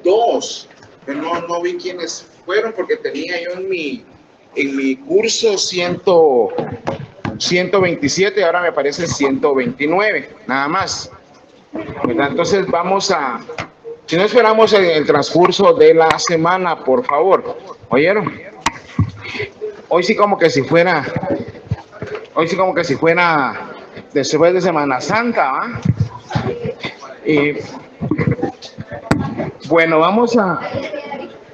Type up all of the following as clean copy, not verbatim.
dos, pero no vi quiénes fueron porque tenía yo en mi curso 127, ahora me parece 129, nada más. ¿Verdad? Entonces vamos a, si no esperamos el transcurso de la semana, por favor. ¿Oyeron? Hoy sí como que si fuera después de Semana Santa, ¿va? Y bueno, vamos a...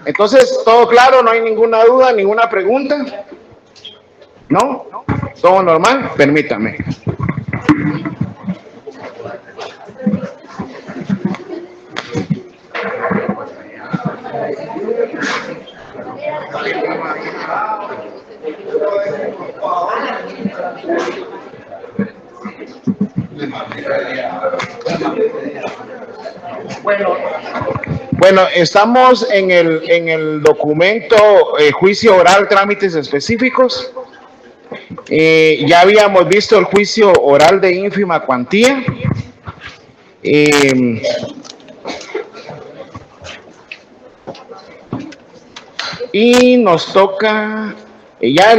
Entonces, ¿todo claro? ¿No hay ninguna duda, ninguna pregunta? ¿No? ¿Todo normal? Permítame. Bueno, estamos en el documento juicio oral, trámites específicos. Ya habíamos visto el juicio oral de ínfima cuantía. Y nos toca ya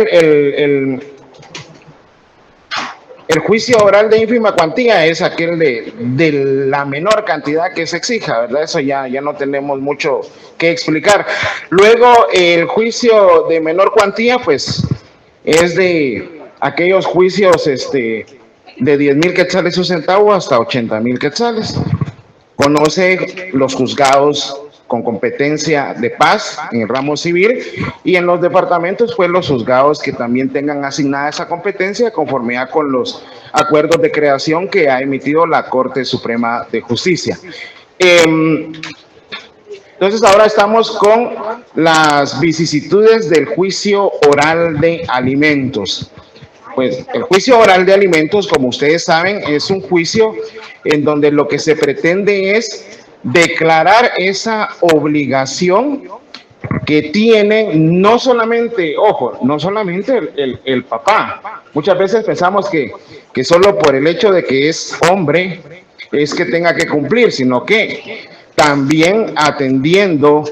el juicio oral de ínfima cuantía es aquel de la menor cantidad que se exija, ¿verdad? Eso ya no tenemos mucho que explicar. Luego, el juicio de menor cuantía, pues, es de aquellos juicios de 10,000 quetzales un centavo hasta 80,000 quetzales. Conoce los juzgados con competencia de paz en el ramo civil y en los departamentos, pues los juzgados que también tengan asignada esa competencia conforme con los acuerdos de creación que ha emitido la Corte Suprema de Justicia. Entonces ahora estamos con las vicisitudes del juicio oral de alimentos. Pues el juicio oral de alimentos, como ustedes saben, es un juicio en donde lo que se pretende es declarar esa obligación que tiene no solamente, ojo, no solamente el papá. Muchas veces pensamos que solo por el hecho de que es hombre es que tenga que cumplir, sino que también atendiendo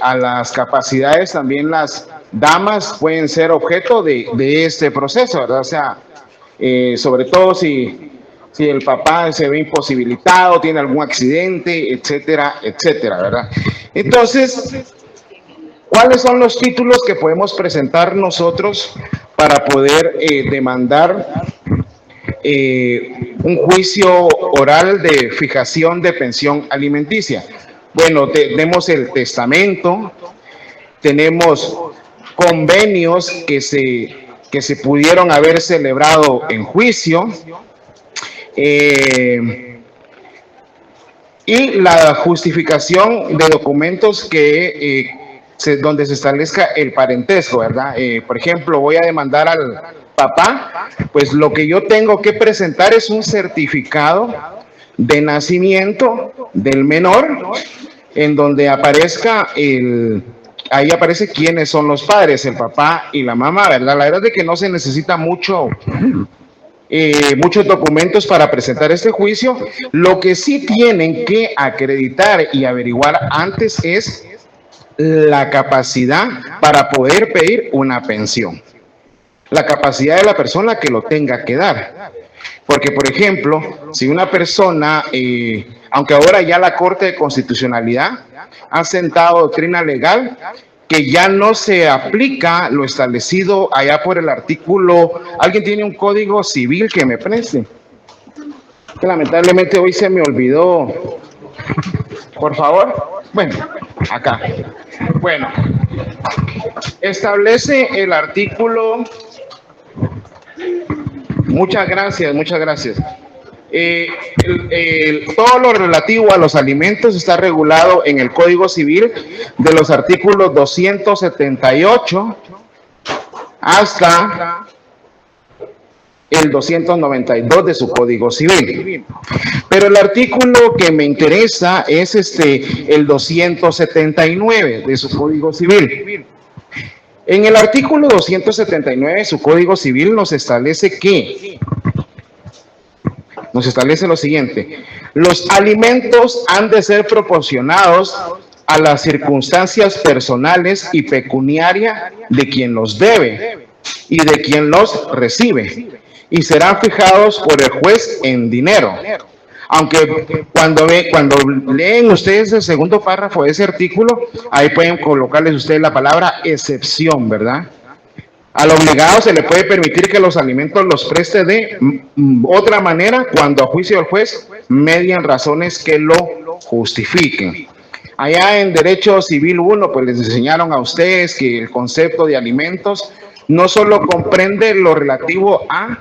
a las capacidades, también las damas pueden ser objeto de este proceso, ¿verdad? O sea, sobre todo si el papá se ve imposibilitado, tiene algún accidente, etcétera, etcétera, ¿verdad? Entonces, ¿cuáles son los títulos que podemos presentar nosotros para poder demandar un juicio oral de fijación de pensión alimenticia? Bueno, tenemos el testamento, tenemos convenios que se pudieron haber celebrado en juicio, y la justificación de documentos que donde se establezca el parentesco, ¿verdad? Por ejemplo, voy a demandar al papá, pues lo que yo tengo que presentar es un certificado de nacimiento del menor, en donde aparezca ahí aparece quiénes son los padres, el papá y la mamá, ¿verdad? La verdad es que no se necesita muchos documentos para presentar este juicio. Lo que sí tienen que acreditar y averiguar antes es la capacidad para poder pedir una pensión, la capacidad de la persona que lo tenga que dar. Porque, por ejemplo, si una persona, aunque ahora ya la Corte de Constitucionalidad ha sentado doctrina legal que ya no se aplica lo establecido allá por el artículo, ¿alguien tiene un código civil que me preste? Que lamentablemente hoy se me olvidó. Por favor. Bueno, acá. Bueno, establece el artículo. Muchas gracias, muchas gracias. Todo lo relativo a los alimentos está regulado en el Código Civil de los artículos 278 hasta el 292 de su Código Civil. Pero el artículo que me interesa es el 279 de su Código Civil. En el artículo 279 de su Código Civil nos establece lo siguiente: Los alimentos han de ser proporcionados a las circunstancias personales y pecuniarias de quien los debe y de quien los recibe, y serán fijados por el juez en dinero. Aunque cuando leen ustedes el segundo párrafo de ese artículo, ahí pueden colocarles ustedes la palabra excepción, ¿verdad? Al obligado se le puede permitir que los alimentos los preste de otra manera cuando a juicio del juez median razones que lo justifiquen. Allá en Derecho Civil 1, pues les enseñaron a ustedes que el concepto de alimentos no solo comprende lo relativo a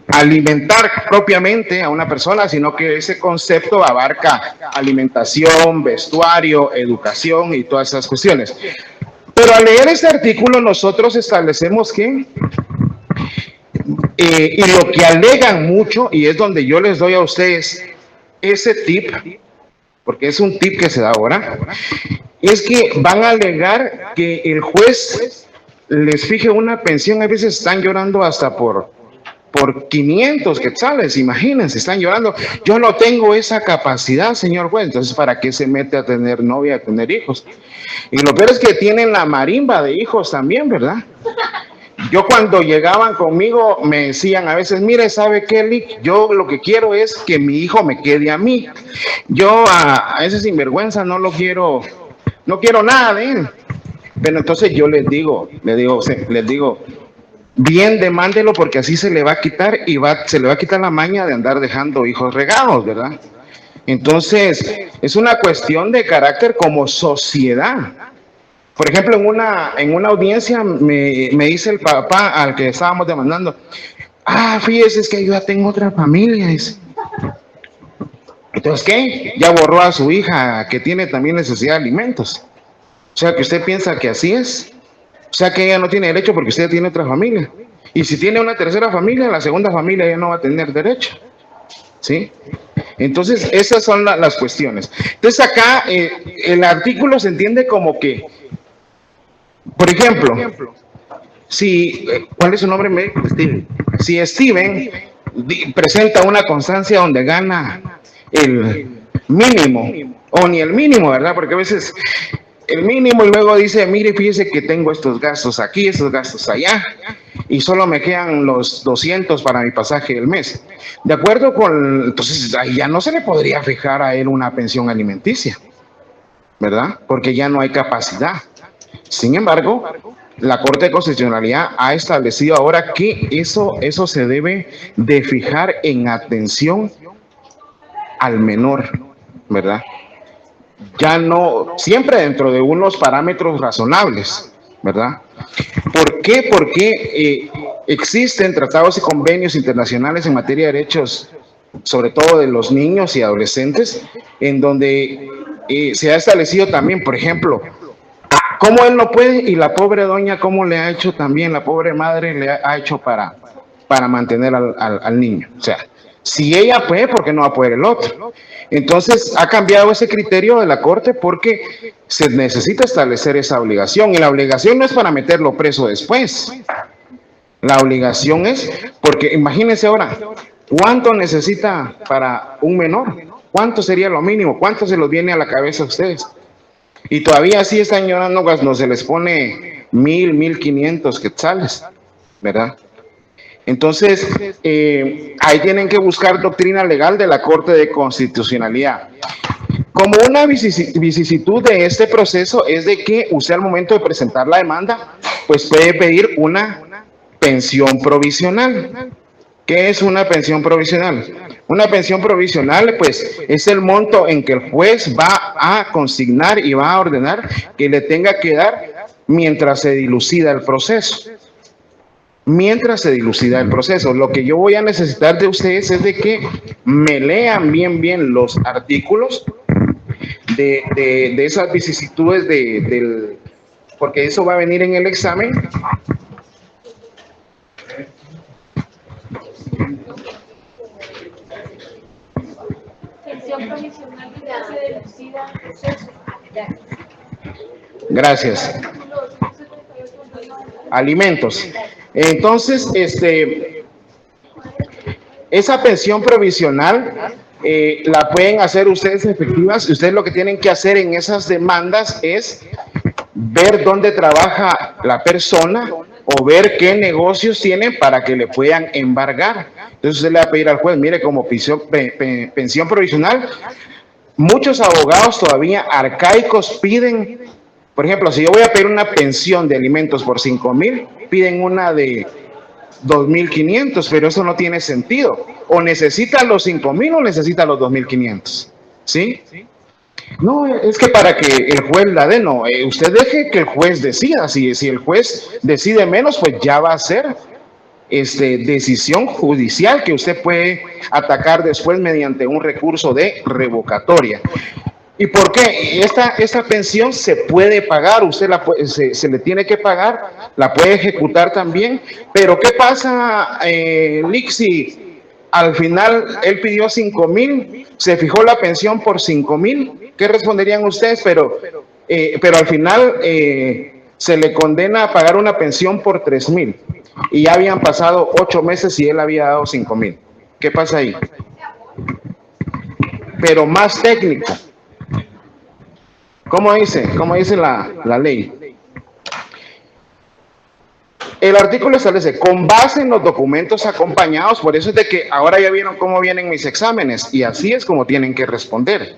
alimentar propiamente a una persona, sino que ese concepto abarca alimentación, vestuario, educación y todas esas cuestiones. Pero al leer este artículo nosotros establecemos que, y lo que alegan mucho, y es donde yo les doy a ustedes ese tip, porque es un tip que se da ahora, es que van a alegar que el juez les fije una pensión. A veces están llorando hasta por 500 quetzales, imagínense, están llorando. Yo no tengo esa capacidad, señor juez. Entonces, ¿para qué se mete a tener novia, a tener hijos? Y lo peor es que tienen la marimba de hijos también, ¿verdad? Yo cuando llegaban conmigo me decían a veces, mire, ¿sabe qué, Lick? Yo lo que quiero es que mi hijo me quede a mí. Yo a ese sinvergüenza no lo quiero, no quiero nada de él. Pero entonces yo les digo, bien, demándelo, porque así se le va a quitar y se le va a quitar la maña de andar dejando hijos regados, ¿verdad? Entonces, es una cuestión de carácter como sociedad. Por ejemplo, en una audiencia me dice el papá al que estábamos demandando, fíjese, es que yo ya tengo otra familia. Dice. Entonces, ¿qué? Ya borró a su hija que tiene también necesidad de alimentos. O sea, que usted piensa que así es. O sea, que ella no tiene derecho porque usted tiene otra familia. Y si tiene una tercera familia, la segunda familia ya no va a tener derecho. ¿Sí? Entonces, esas son las cuestiones. Entonces, acá el artículo se entiende como que, por ejemplo, ¿cuál es su nombre médico? Steven. Si Steven presenta una constancia donde gana el mínimo, o ni el mínimo, ¿verdad? Porque a veces el mínimo y luego dice, mire, fíjese que tengo estos gastos aquí, estos gastos allá, y solo me quedan los 200 para mi pasaje del mes. De acuerdo con, entonces ya no se le podría fijar a él una pensión alimenticia, ¿verdad? Porque ya no hay capacidad. Sin embargo, la Corte de Constitucionalidad ha establecido ahora que eso se debe de fijar en atención al menor, ¿verdad? Ya no, siempre dentro de unos parámetros razonables, ¿verdad? ¿Por qué? Porque existen tratados y convenios internacionales en materia de derechos, sobre todo de los niños y adolescentes, en donde se ha establecido también, por ejemplo, cómo él no puede y la pobre doña cómo le ha hecho también, la pobre madre le ha hecho para mantener al niño. O sea, si ella puede, ¿por qué no va a poder el otro? Entonces, ha cambiado ese criterio de la Corte porque se necesita establecer esa obligación. Y la obligación no es para meterlo preso después. La obligación es, porque imagínense ahora, ¿cuánto necesita para un menor? ¿Cuánto sería lo mínimo? ¿Cuánto se los viene a la cabeza a ustedes? Y todavía así están llorando cuando se les pone 1,000, 1,500 quetzales, ¿verdad? Entonces, ahí tienen que buscar doctrina legal de la Corte de Constitucionalidad. Como una vicisitud de este proceso es de que usted al momento de presentar la demanda, pues puede pedir una pensión provisional. ¿Qué es una pensión provisional? Una pensión provisional, pues, es el monto en que el juez va a consignar y va a ordenar que le tenga que dar mientras se dilucida el proceso. Mientras se dilucida el proceso. Lo que yo voy a necesitar de ustedes es de que me lean bien los artículos de esas vicisitudes porque eso va a venir en el examen. Gracias. Alimentos. Entonces, esa pensión provisional la pueden hacer ustedes efectivas. Ustedes lo que tienen que hacer en esas demandas es ver dónde trabaja la persona o ver qué negocios tienen para que le puedan embargar. Entonces usted le va a pedir al juez, mire, como pensión provisional, muchos abogados todavía arcaicos piden, por ejemplo, si yo voy a pedir una pensión de alimentos por 5,000, piden una de 2,500, pero eso no tiene sentido. O necesita los 5,000 o necesita los 2,500. ¿Sí? No, es que para que el juez la dé, no. Usted deje que el juez decida. Si el juez decide menos, pues ya va a ser decisión judicial que usted puede atacar después mediante un recurso de revocatoria. ¿Y por qué? Esta pensión se puede pagar, usted se le tiene que pagar, la puede ejecutar también, pero ¿qué pasa, Lixi? Al final él pidió 5,000, se fijó la pensión por 5,000, ¿qué responderían ustedes? Pero al final se le condena a pagar una pensión por 3,000 y ya habían pasado 8 meses y él había dado 5,000. ¿Qué pasa ahí? Pero más técnico. ¿Cómo dice la ley? El artículo establece, con base en los documentos acompañados, por eso es de que ahora ya vieron cómo vienen mis exámenes, y así es como tienen que responder.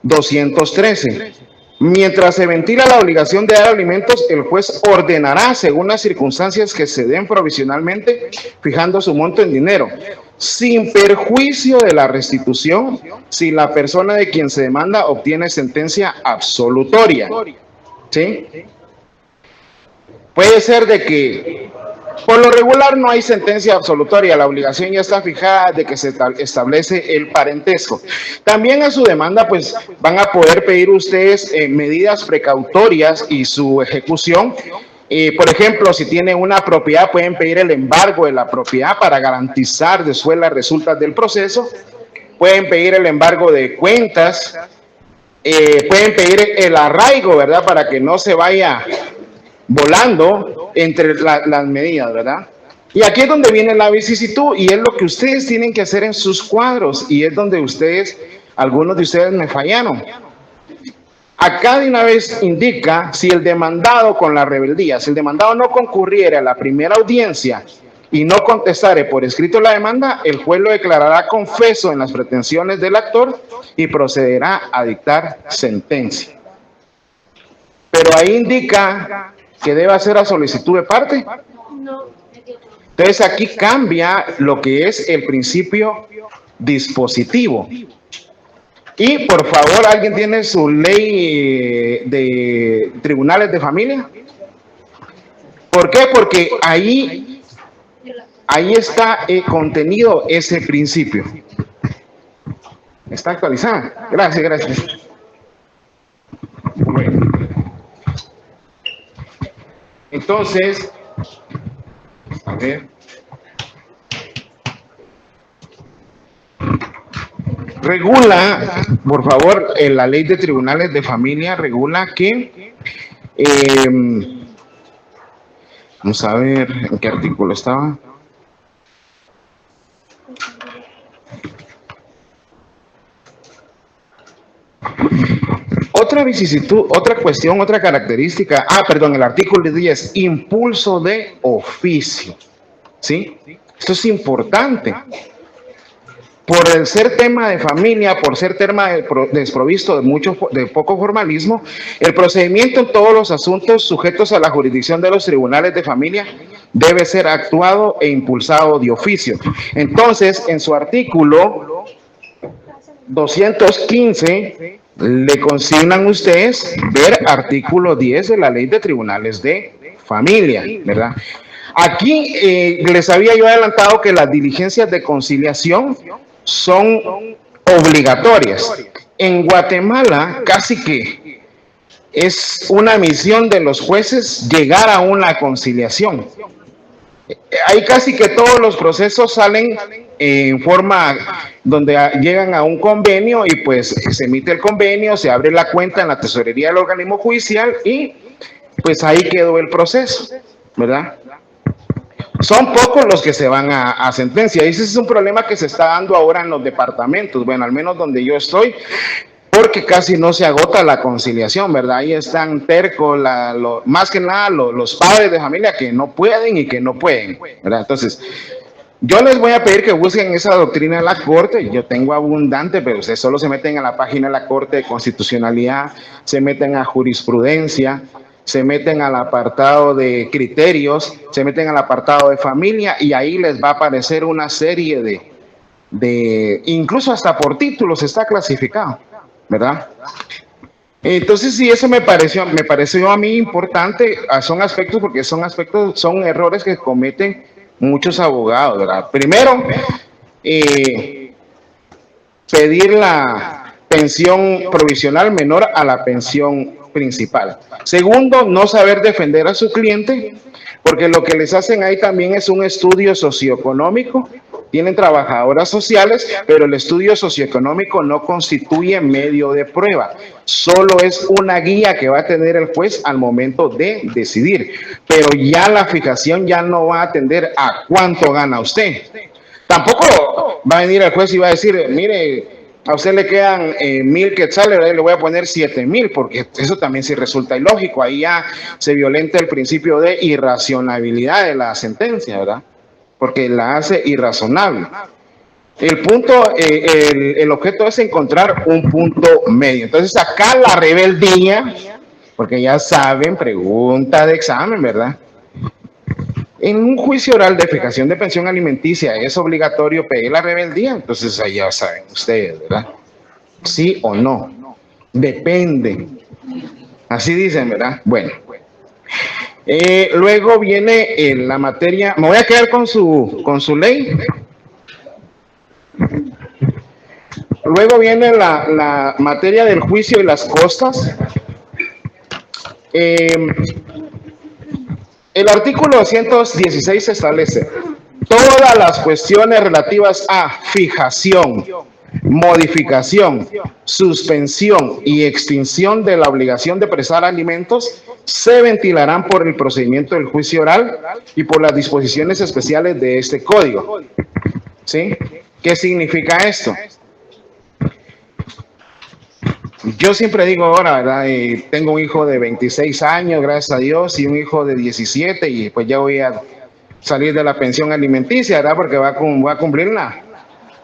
213. Mientras se ventila la obligación de dar alimentos, el juez ordenará, según las circunstancias que se den provisionalmente, fijando su monto en dinero, sin perjuicio de la restitución, si la persona de quien se demanda obtiene sentencia absolutoria. ¿Sí? Puede ser de que, por lo regular, no hay sentencia absolutoria, la obligación ya está fijada de que se establece el parentesco. También a su demanda, pues, van a poder pedir ustedes medidas precautorias y su ejecución. Por ejemplo, si tienen una propiedad, pueden pedir el embargo de la propiedad para garantizar después las resultas del proceso. Pueden pedir el embargo de cuentas. Pueden pedir el arraigo, ¿verdad? Para que no se vaya volando entre las medidas, ¿verdad? Y aquí es donde viene la vicisitud y es lo que ustedes tienen que hacer en sus cuadros y es donde algunos de ustedes me fallaron. Acá de una vez indica si el demandado con la rebeldía, si el demandado no concurriera a la primera audiencia y no contestare por escrito la demanda, el juez lo declarará confeso en las pretensiones del actor y procederá a dictar sentencia. Pero ahí indica que debe hacer a solicitud de parte. Entonces aquí cambia lo que es el principio dispositivo. Y por favor, ¿alguien tiene su ley de tribunales de familia? ¿Por qué? Porque ahí está contenido ese principio. Está actualizada. Gracias. Bueno. Entonces, a ver. Regula, por favor, la ley de tribunales de familia regula que, vamos a ver en qué artículo estaba. Otra vicisitud, otra cuestión, otra característica, el artículo 10, impulso de oficio, ¿sí? Esto es importante. Por el ser tema de familia, por ser tema desprovisto de poco formalismo, el procedimiento en todos los asuntos sujetos a la jurisdicción de los tribunales de familia debe ser actuado e impulsado de oficio. Entonces, en su artículo 215, le consignan ustedes ver artículo 10 de la Ley de Tribunales de Familia, ¿verdad? Aquí les había yo adelantado que las diligencias de conciliación son obligatorias. En Guatemala casi que es una misión de los jueces llegar a una conciliación. Ahí casi que todos los procesos salen en forma donde llegan a un convenio y pues se emite el convenio, se abre la cuenta en la tesorería del organismo judicial y pues ahí quedó el proceso, ¿verdad? Son pocos los que se van a sentencia. Ese es un problema que se está dando ahora en los departamentos, bueno, al menos donde yo estoy, porque casi no se agota la conciliación, ¿verdad? Ahí están tercos, más que nada los padres de familia que no pueden y que no pueden, ¿verdad? Entonces, yo les voy a pedir que busquen esa doctrina de la Corte. Yo tengo abundante, pero ustedes solo se meten a la página de la Corte de Constitucionalidad, se meten a jurisprudencia, se meten al apartado de criterios, se meten al apartado de familia y ahí les va a aparecer una serie incluso hasta por títulos está clasificado, ¿verdad? Entonces, sí, eso me pareció a mí importante, son aspectos, porque son errores que cometen muchos abogados, ¿verdad? Primero, pedir la pensión provisional menor a la pensión principal. Segundo, no saber defender a su cliente, porque lo que les hacen ahí también es un estudio socioeconómico. Tienen trabajadoras sociales, pero el estudio socioeconómico no constituye medio de prueba. Solo es una guía que va a tener el juez al momento de decidir. Pero ya la fijación ya no va a atender a cuánto gana usted. Tampoco va a venir el juez y va a decir, mire, a usted le quedan 1,000 quetzales, le voy a poner 7,000, porque eso también sí resulta ilógico. Ahí ya se violenta el principio de irracionalidad de la sentencia, ¿verdad? Porque la hace irrazonable. El punto, el objeto es encontrar un punto medio. Entonces acá la rebeldía, porque ya saben, pregunta de examen, ¿verdad? En un juicio oral de fijación de pensión alimenticia es obligatorio pedir la rebeldía, entonces ahí ya saben ustedes, ¿verdad? Sí o no, depende. Así dicen, ¿verdad? Bueno. Luego viene la materia, me voy a quedar con su ley. Luego viene la materia del juicio y las costas. El artículo 216 establece todas las cuestiones relativas a fijación, modificación, suspensión y extinción de la obligación de prestar alimentos se ventilarán por el procedimiento del juicio oral y por las disposiciones especiales de este código. ¿Sí? ¿Qué significa esto? Yo siempre digo ahora, ¿verdad? Tengo un hijo de 26 años, gracias a Dios, y un hijo de 17, y pues ya voy a salir de la pensión alimenticia, ¿verdad? Porque voy a cumplir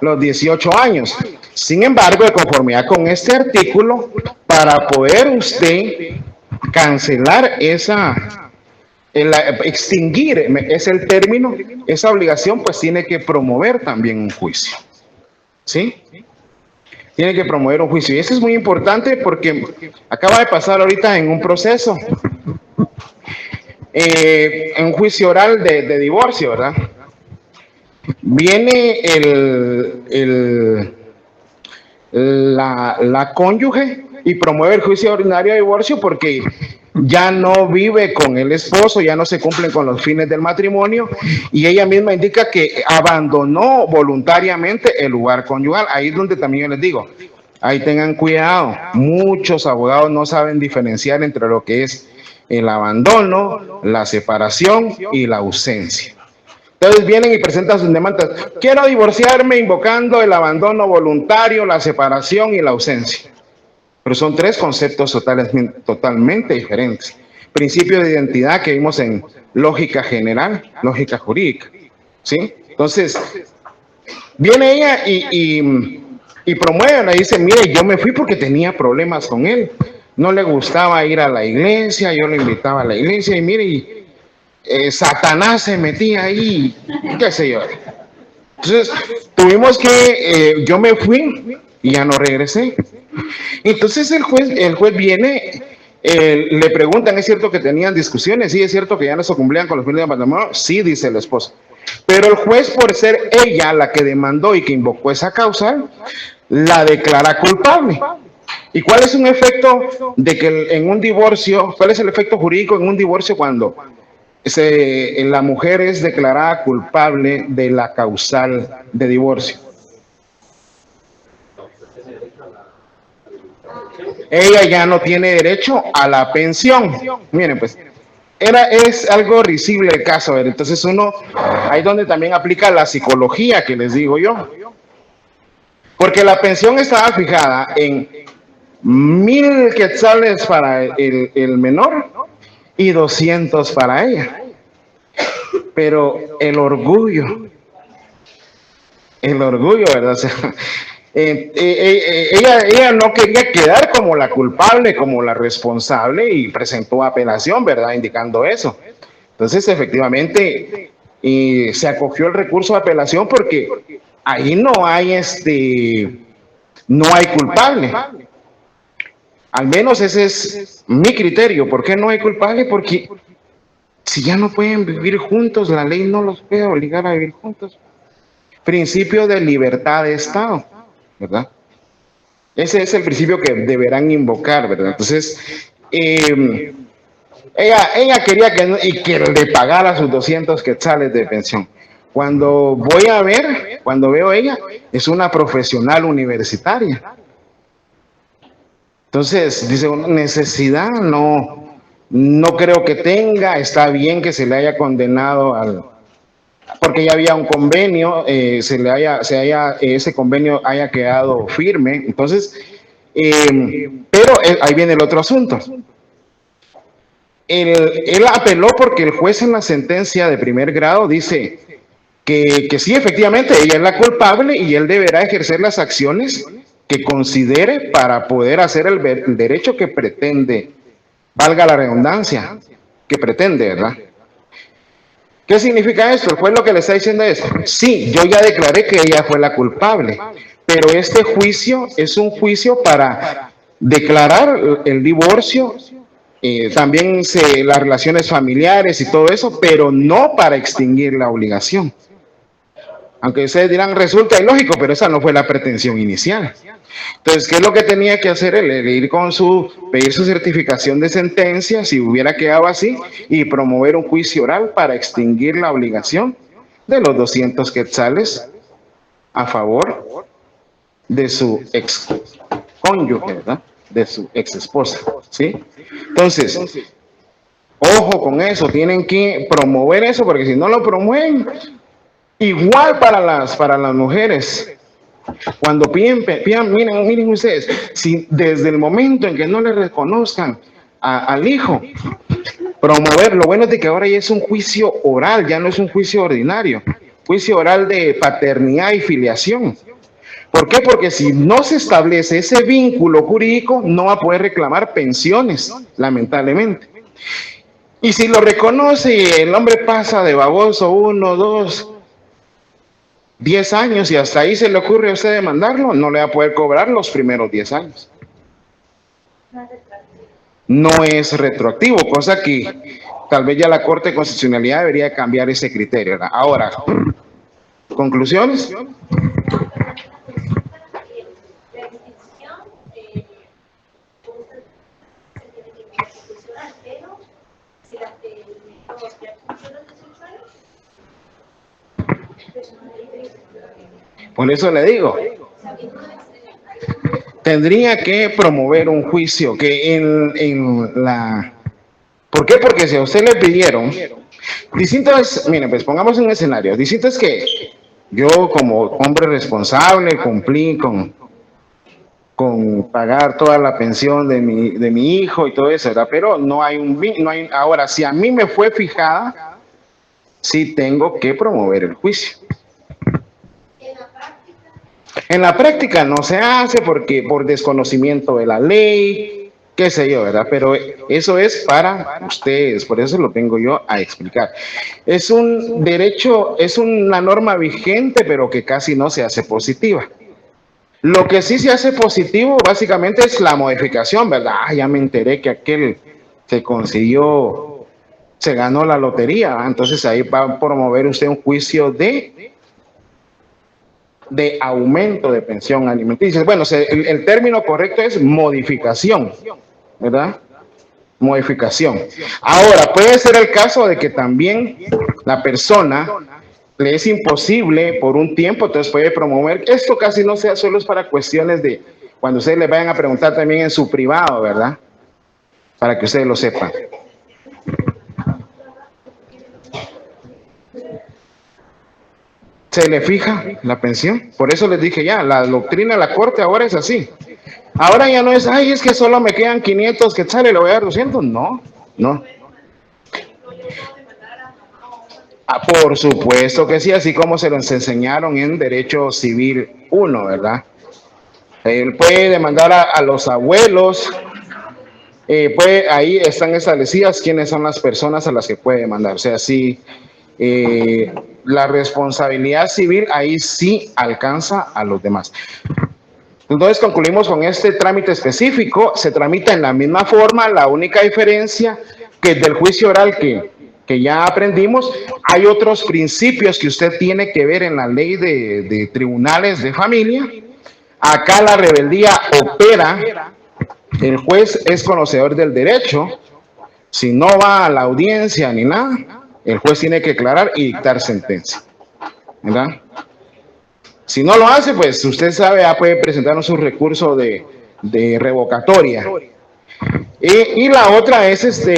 los 18 años. Sin embargo, de conformidad con este artículo, para poder usted cancelar extinguir, es el término, esa obligación, pues tiene que promover también un juicio. ¿Sí? Tiene que promover un juicio. Y eso es muy importante porque acaba de pasar ahorita en un proceso, en un juicio oral de divorcio, ¿verdad? Viene la cónyuge y promueve el juicio ordinario de divorcio porque ya no vive con el esposo, ya no se cumplen con los fines del matrimonio y ella misma indica que abandonó voluntariamente el lugar conyugal. Ahí es donde también yo les digo, ahí tengan cuidado, muchos abogados no saben diferenciar entre lo que es el abandono, la separación y la ausencia. Entonces vienen y presentan sus demandas. Quiero divorciarme invocando el abandono voluntario, la separación y la ausencia. Pero son tres conceptos totalmente diferentes. Principio de identidad que vimos en lógica general, lógica jurídica. ¿Sí? Entonces, viene ella y promueve, le dice, mire, yo me fui porque tenía problemas con él. No le gustaba ir a la iglesia, yo lo invitaba a la iglesia y mire, Satanás se metía ahí, qué sé yo. Entonces, tuvimos que, yo me fui y ya no regresé. Entonces el juez viene, le preguntan, ¿es cierto que tenían discusiones? Sí, es cierto que ya no se cumplían con los fines de matrimonio. Sí, dice el esposo. Pero el juez, por ser ella la que demandó y que invocó esa causa, la declara culpable. ¿Y cuál es un efecto de que en un divorcio, cuál es el efecto jurídico en un divorcio cuando la mujer es declarada culpable de la causal de divorcio? Ella ya no tiene derecho a la pensión. Miren, pues, es algo risible el caso, ¿verdad? Entonces uno, ahí donde también aplica la psicología que les digo yo, porque la pensión estaba fijada en 1,000 quetzales para el menor y 200 para ella, pero el orgullo, ¿verdad? O sea, ella no quería quedar como la culpable, como la responsable y presentó apelación, ¿verdad? Indicando eso. Entonces, efectivamente, se acogió el recurso de apelación porque ahí no hay culpable. Al menos ese es mi criterio. ¿Por qué no hay culpable? Porque si ya no pueden vivir juntos, la ley no los puede obligar a vivir juntos. Principio de libertad de Estado, ¿verdad? Ese es el principio que deberán invocar, ¿verdad? Entonces, ella quería que le pagara sus 200 quetzales de pensión. Cuando veo ella, es una profesional universitaria. Entonces, dice, necesidad no creo que tenga, está bien que se le haya condenado porque ya había un convenio, ese convenio haya quedado firme. Entonces, pero ahí viene el otro asunto. Él apeló porque el juez en la sentencia de primer grado dice que sí, efectivamente, ella es la culpable y él deberá ejercer las acciones que considere para poder hacer el derecho que pretende, valga la redundancia, que pretende, ¿verdad? ¿Qué significa esto? El juez lo que le está diciendo es, sí, yo ya declaré que ella fue la culpable, pero este juicio es un juicio para declarar el divorcio, también las relaciones familiares y todo eso, pero no para extinguir la obligación. Aunque ustedes dirán, resulta ilógico, pero esa no fue la pretensión inicial. Entonces, ¿qué es lo que tenía que hacer él? Ir pedir su certificación de sentencia, si hubiera quedado así, y promover un juicio oral para extinguir la obligación de los 200 quetzales a favor de su ex cónyuge, ¿verdad? De su ex esposa, ¿sí? Entonces, ojo con eso, tienen que promover eso, porque si no lo promueven, igual para las mujeres. Cuando piden, miren ustedes, si desde el momento en que no le reconozcan al hijo, promover, lo bueno es de que ahora ya es un juicio oral, ya no es un juicio ordinario, juicio oral de paternidad y filiación. ¿Por qué? Porque si no se establece ese vínculo jurídico, no va a poder reclamar pensiones, lamentablemente. Y si lo reconoce y el hombre pasa de baboso 1, 2, 10 años y hasta ahí se le ocurre a usted demandarlo, no le va a poder cobrar los primeros 10 años. No es retroactivo, cosa que tal vez ya la Corte de Constitucionalidad debería cambiar ese criterio, ¿verdad? Ahora, ¿conclusiones? Por eso le digo, tendría que promover un juicio que ¿Por qué? Porque si a usted le pidieron, distinto es, miren, pues pongamos un escenario, distinto es que yo como hombre responsable cumplí con pagar toda la pensión de mi hijo y todo eso, ¿verdad? Pero no hay ahora, si a mí me fue fijada, sí tengo que promover el juicio. En la práctica no se hace porque por desconocimiento de la ley, qué sé yo, ¿verdad? Pero eso es para ustedes, por eso lo tengo yo a explicar. Es un derecho, es una norma vigente, pero que casi no se hace positiva. Lo que sí se hace positivo básicamente es la modificación, ¿verdad? Ya me enteré que aquel se ganó la lotería, ¿verdad? Entonces ahí va a promover usted un juicio de aumento de pensión alimenticia. Bueno, el término correcto es modificación, ¿verdad? Modificación. Ahora, puede ser el caso de que también la persona le es imposible por un tiempo, entonces puede promover, esto casi no sea solo es para cuestiones de cuando ustedes le vayan a preguntar también en su privado, ¿verdad? Para que ustedes lo sepan. se le fija la pensión. Por eso les dije ya, la doctrina de la Corte ahora es así. Ahora ya no es, ay, es que solo me quedan 500 quetzales, le voy a dar 200. No, no. Ah, por supuesto que sí, así como se nos enseñaron en Derecho Civil 1, ¿verdad? Él puede demandar a los abuelos, ahí están establecidas quiénes son las personas a las que puede demandar. O sea, sí, la responsabilidad civil ahí sí alcanza a los demás. Entonces concluimos con este trámite específico, se tramita en la misma forma, la única diferencia que del juicio oral que ya aprendimos, hay otros principios que usted tiene que ver en la ley de tribunales de familia. Acá la rebeldía opera, el juez es conocedor del derecho, si no va a la audiencia ni nada, el juez tiene que aclarar y dictar sentencia, ¿verdad? Si no lo hace, pues usted sabe, ya puede presentarnos un recurso de revocatoria. Y la otra es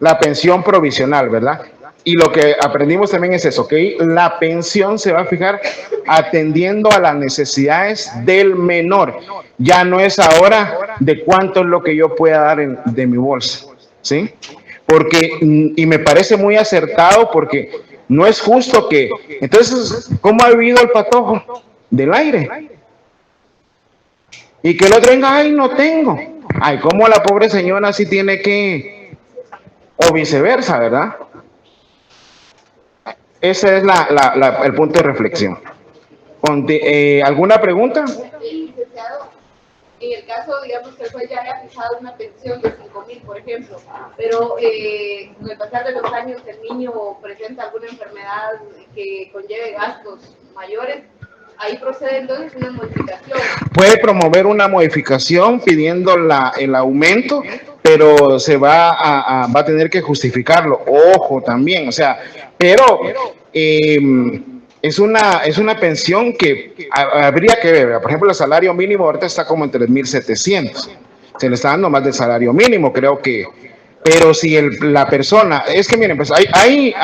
la pensión provisional, ¿verdad? Y lo que aprendimos también es eso, que la pensión se va a fijar atendiendo a las necesidades del menor. Ya no es ahora de cuánto es lo que yo pueda dar de mi bolsa, ¿sí? Porque, y me parece muy acertado porque no es justo que, entonces, ¿cómo ha vivido el patojo? Del aire. Y que el otro venga, ay, no tengo. Ay, ¿cómo la pobre señora sí tiene que, o viceversa, ¿verdad? Ese es el punto de reflexión. ¿Alguna pregunta? Licenciado, en el caso, digamos, que el juez ya haya fijado una pensión de 5,000, por ejemplo, pero con el pasar de los años el niño presenta alguna enfermedad que conlleve gastos mayores, ahí procede entonces una modificación. Puede promover una modificación pidiendo el aumento, pero se va a tener que justificarlo. Ojo también, o sea, pero es una pensión que habría que ver. Por ejemplo, el salario mínimo ahorita está como en 3,700. Se le está dando más del salario mínimo, creo que. Pero si la persona, es que miren, pues y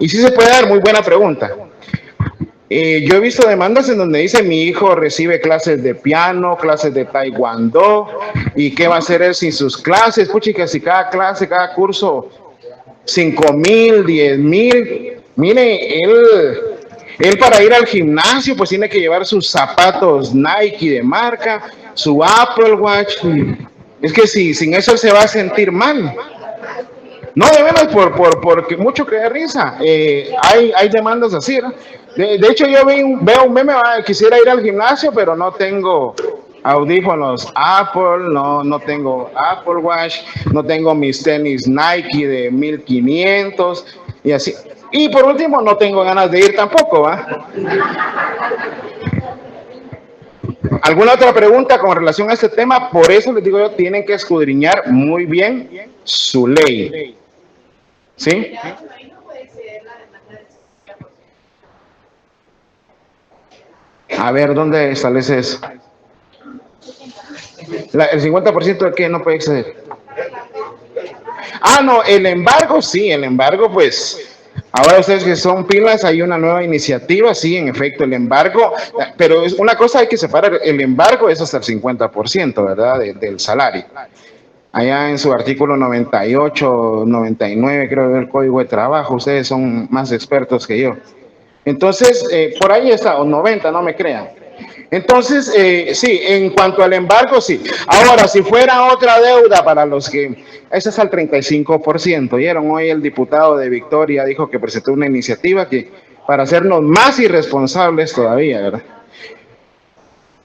sí se puede dar, muy buena pregunta. Yo he visto demandas en donde dice mi hijo recibe clases de piano, clases de taekwondo, y qué va a hacer él sin sus clases. Puchica, si cada clase, cada curso, 5,000, 10,000. Mire, él para ir al gimnasio, pues tiene que llevar sus zapatos Nike de marca, su Apple Watch. Es que si sin eso él se va a sentir mal. No, de menos porque mucho que da risa. Hay demandas así, ¿no? De hecho, yo veo un meme, quisiera ir al gimnasio, pero no tengo audífonos Apple, no tengo Apple Watch, no tengo mis tenis Nike de 1,500 y así. Y por último, no tengo ganas de ir tampoco, ¿va? ¿Alguna otra pregunta con relación a este tema? Por eso les digo yo, tienen que escudriñar muy bien su ley. ¿Sí? A ver, ¿dónde establece eso? ¿El 50% de qué no puede exceder? Ah, no, el embargo, sí, el embargo, pues, ahora ustedes que son pilas, hay una nueva iniciativa, sí, en efecto, el embargo, pero es una cosa hay que separar, el embargo es hasta el 50%, ¿verdad?, del salario. Allá en su artículo 98, 99, creo, del Código de Trabajo, ustedes son más expertos que yo. Entonces, por ahí está, o 90, no me crean. Entonces, sí, en cuanto al embargo, sí. Ahora, si fuera otra deuda para los que, ese es al 35%. ¿Oyeron? Hoy el diputado de Victoria dijo que presentó una iniciativa que para hacernos más irresponsables todavía, ¿verdad?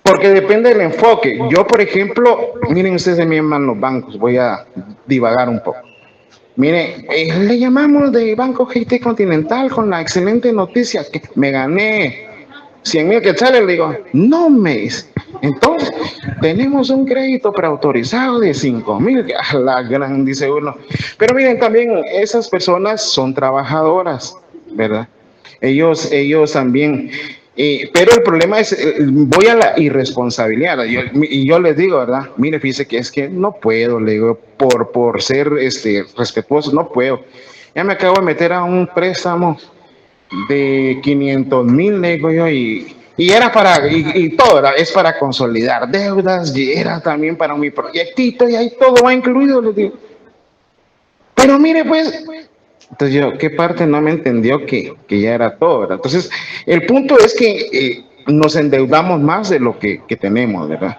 Porque depende del enfoque. Yo, por ejemplo, miren ustedes se me llaman los bancos, voy a divagar un poco. Mire, le llamamos de Banco GT Continental con la excelente noticia que me gané 100,000 quetzales. Le digo, no me. Entonces, tenemos un crédito preautorizado de 5,000. A la gran, dice uno. Pero miren, también esas personas son trabajadoras, ¿verdad? Ellos también. Pero el problema es, voy a la irresponsabilidad. Y yo les digo, ¿verdad? Mire, fíjese que es que no puedo, le digo, por ser respetuoso, no puedo. Ya me acabo de meter a un préstamo de 500,000, le digo yo, y era para, y todo es para consolidar deudas, y era también para mi proyectito, y ahí todo va incluido, le digo. Pero mire, pues, entonces yo, ¿qué parte no me entendió que ya era todo, ¿verdad? Entonces, el punto es que nos endeudamos más de lo que tenemos, ¿verdad?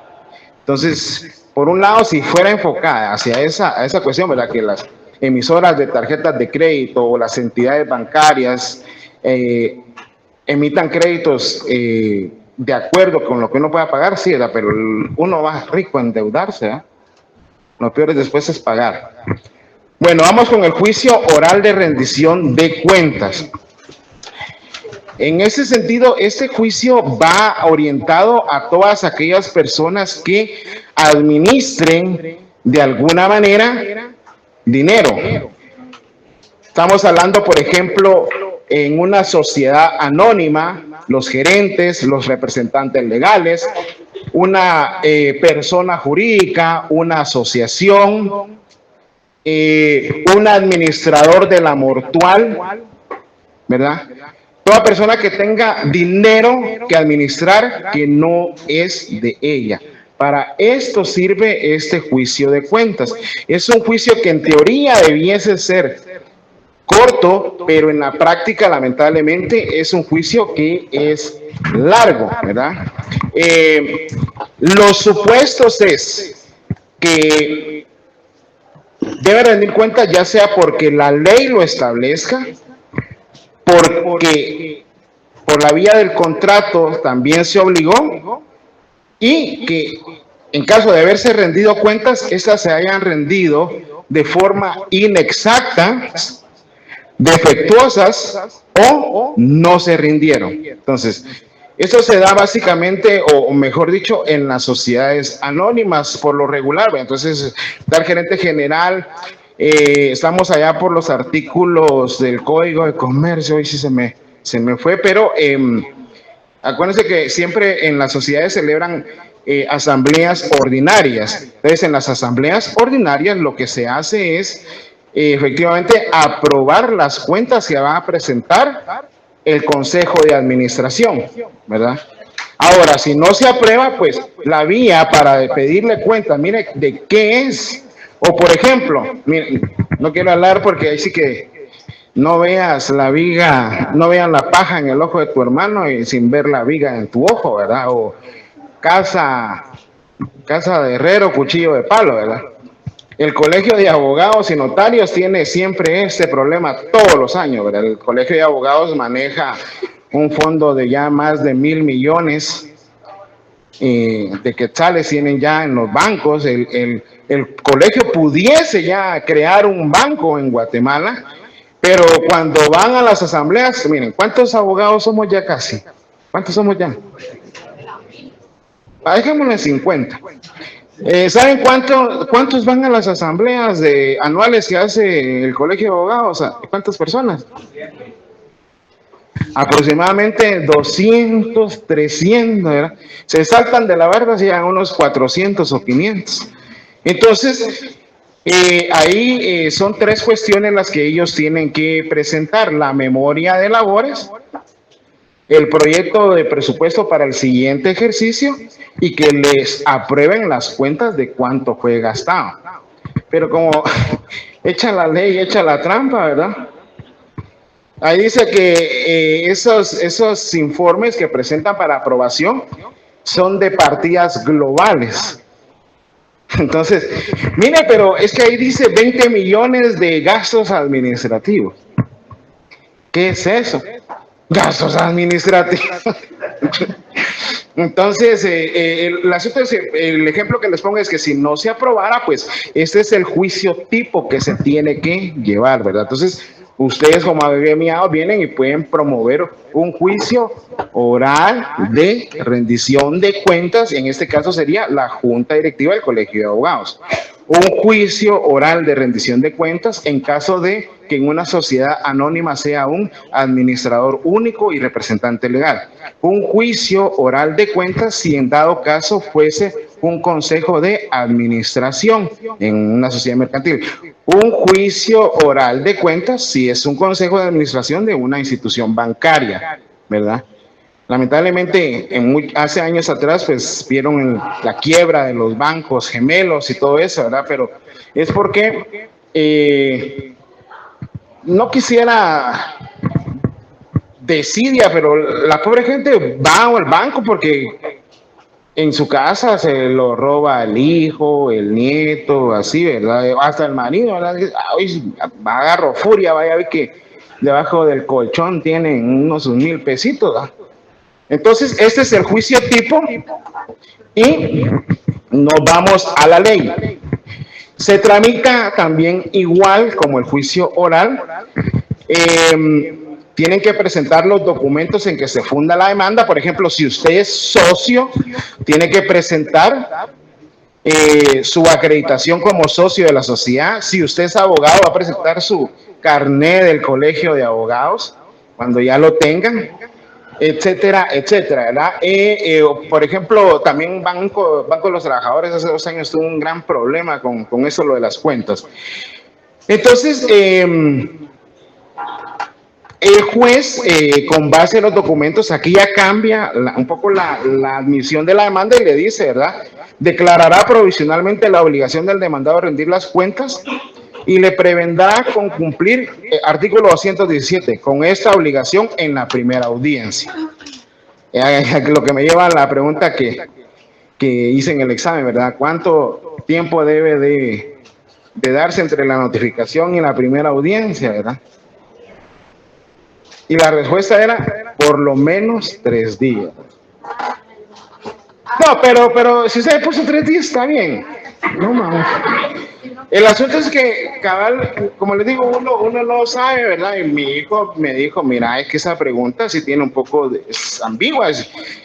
Entonces, por un lado, si fuera enfocada hacia esa cuestión, ¿verdad? Que las emisoras de tarjetas de crédito o las entidades bancarias emitan créditos de acuerdo con lo que uno pueda pagar, sí, ¿verdad? Pero uno va rico a endeudarse, ¿eh? Lo peor es después es pagar. Bueno, vamos con el juicio oral de rendición de cuentas. En ese sentido, este juicio va orientado a todas aquellas personas que administren de alguna manera dinero. Estamos hablando, por ejemplo, en una sociedad anónima, los gerentes, los representantes legales, una persona jurídica, una asociación, un administrador de la mortual, ¿verdad? Toda persona que tenga dinero que administrar que no es de ella. Para esto sirve este juicio de cuentas. Es un juicio que en teoría debiese ser corto, pero en la práctica lamentablemente es un juicio que es largo, ¿verdad? Los supuestos es que debe rendir cuenta ya sea porque la ley lo establezca, porque por la vía del contrato también se obligó y que en caso de haberse rendido cuentas, estas se hayan rendido de forma inexacta, defectuosas o no se rindieron. Entonces, eso se da básicamente, o mejor dicho, en las sociedades anónimas por lo regular. Entonces, está el gerente general, estamos allá por los artículos del Código de Comercio, hoy sí se me fue, pero acuérdense que siempre en las sociedades celebran asambleas ordinarias. Entonces, en las asambleas ordinarias lo que se hace es efectivamente aprobar las cuentas que va a presentar el Consejo de Administración, ¿verdad? Ahora, si no se aprueba, pues la vía para pedirle cuenta, mire, de qué es. O por ejemplo, mire, no quiero hablar porque ahí sí que no veas la viga, no vean la paja en el ojo de tu hermano y sin ver la viga en tu ojo, ¿verdad? O casa de herrero, cuchillo de palo, ¿verdad? El Colegio de Abogados y Notarios tiene siempre este problema todos los años, ¿verdad? El Colegio de Abogados maneja un fondo de ya más de 1,000 millones de quetzales tienen ya en los bancos. El colegio pudiese ya crear un banco en Guatemala, pero cuando van a las asambleas, miren, ¿cuántos abogados somos ya casi? ¿Cuántos somos ya? Dejémoslo en 50. ¿Saben cuántos van a las asambleas anuales que hace el Colegio de Abogados? ¿Cuántas personas? Aproximadamente 200, 300, ¿verdad? Se saltan de la barda si llegan unos 400 o 500. Entonces, ahí son tres cuestiones las que ellos tienen que presentar: la memoria de labores, el proyecto de presupuesto para el siguiente ejercicio y que les aprueben las cuentas de cuánto fue gastado. Pero como echa la ley, echa la trampa, ¿verdad? Ahí dice que esos informes que presentan para aprobación son de partidas globales. Entonces, mire, pero es que ahí dice 20 millones de gastos administrativos. ¿Qué es eso? Gastos administrativos. Entonces, el ejemplo que les pongo es que si no se aprobara, pues este es el juicio tipo que se tiene que llevar, ¿verdad? Entonces, ustedes como agremiados vienen y pueden promover un juicio oral de rendición de cuentas, y en este caso sería la Junta Directiva del Colegio de Abogados. Un juicio oral de rendición de cuentas en caso de que en una sociedad anónima sea un administrador único y representante legal. Un juicio oral de cuentas si en dado caso fuese un consejo de administración en una sociedad mercantil. Un juicio oral de cuentas si es un consejo de administración de una institución bancaria, ¿verdad? Lamentablemente, hace años atrás, pues vieron la quiebra de los bancos gemelos y todo eso, ¿verdad? Pero es porque no quisiera desidia, pero la pobre gente va al banco porque en su casa se lo roba el hijo, el nieto, así, ¿verdad? Hasta el marido, ¿verdad? Ay, agarro furia, vaya a ver que debajo del colchón tienen unos 1,000 pesitos, ¿verdad? Entonces, este es el juicio tipo y nos vamos a la ley. Se tramita también igual como el juicio oral. Tienen que presentar los documentos en que se funda la demanda. Por ejemplo, si usted es socio, tiene que presentar su acreditación como socio de la sociedad. Si usted es abogado, va a presentar su carné del colegio de abogados cuando ya lo tengan, etcétera, etcétera, ¿verdad? Por ejemplo, también Banco de los Trabajadores hace 2 años tuvo un gran problema con eso, lo de las cuentas. Entonces, el juez, con base en los documentos, aquí ya cambia un poco la admisión de la demanda y le dice, ¿verdad? Declarará provisionalmente la obligación del demandado de rendir las cuentas y le prevendrá con cumplir artículo 217 con esta obligación en la primera audiencia. Lo que me lleva a la pregunta que hice en el examen, ¿verdad? ¿Cuánto tiempo debe de darse entre la notificación y la primera audiencia, ¿verdad? Y la respuesta era por lo menos 3 días. No, pero si usted puso 3 días, está bien. No, mames. El asunto es que, cabal, como les digo, uno no sabe, ¿verdad? Y mi hijo me dijo, mira, es que esa pregunta sí tiene un poco es ambigua.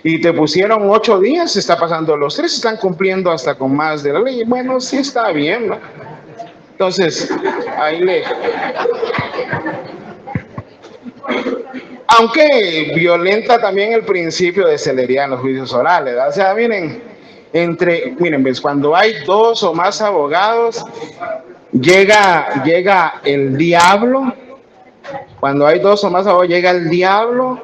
Y te pusieron 8 días, se está pasando los 3, están cumpliendo hasta con más de la ley. Bueno, sí está bien, ¿no? Entonces, ahí aunque violenta también el principio de celeridad en los juicios orales, ¿verdad? O sea, miren, ¿ves? Cuando hay 2 o más abogados, llega el diablo. Cuando hay 2 o más abogados, llega el diablo,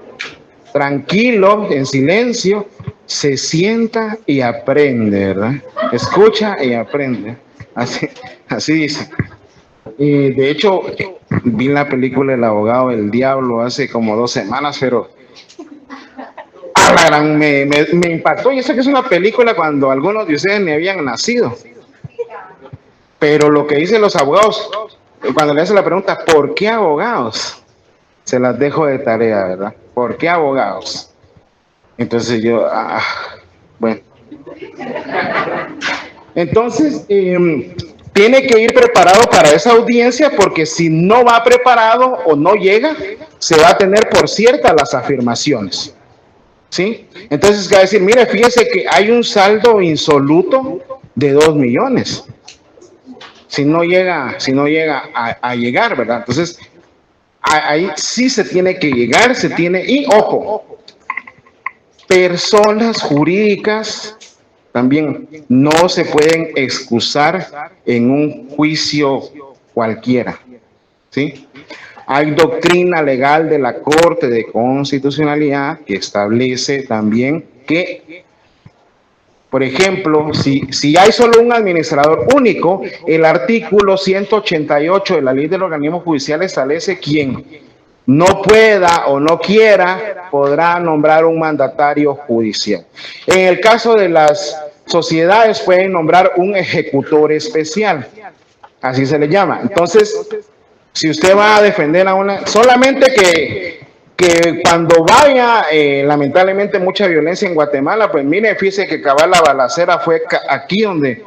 tranquilo, en silencio, se sienta y aprende, ¿verdad? Escucha y aprende. Así dice. De hecho, vi la película El abogado del diablo hace como 2 semanas, pero me impactó. Y eso que es una película cuando algunos de ustedes ni habían nacido. Pero lo que dicen los abogados, cuando le hacen la pregunta, ¿por qué abogados? Se las dejo de tarea, ¿verdad? ¿Por qué abogados? Entonces yo, bueno. Entonces, tiene que ir preparado para esa audiencia, porque si no va preparado o no llega, se va a tener por ciertas las afirmaciones. ¿Sí? Entonces, va a decir, mire, fíjese que hay un saldo insoluto de 2 millones. Si no llega a llegar, ¿verdad? Entonces, ahí sí se tiene que llegar, y ojo, personas jurídicas también no se pueden excusar en un juicio cualquiera, ¿sí? Hay doctrina legal de la Corte de Constitucionalidad que establece también que, por ejemplo, si hay solo un administrador único, el artículo 188 de la Ley del Organismo Judicial establece quien no pueda o no quiera, podrá nombrar un mandatario judicial. En el caso de las sociedades pueden nombrar un ejecutor especial, así se le llama. Entonces, si usted va a defender a una, solamente que cuando vaya, lamentablemente mucha violencia en Guatemala, pues mire, fíjese que cabal la balacera fue aquí donde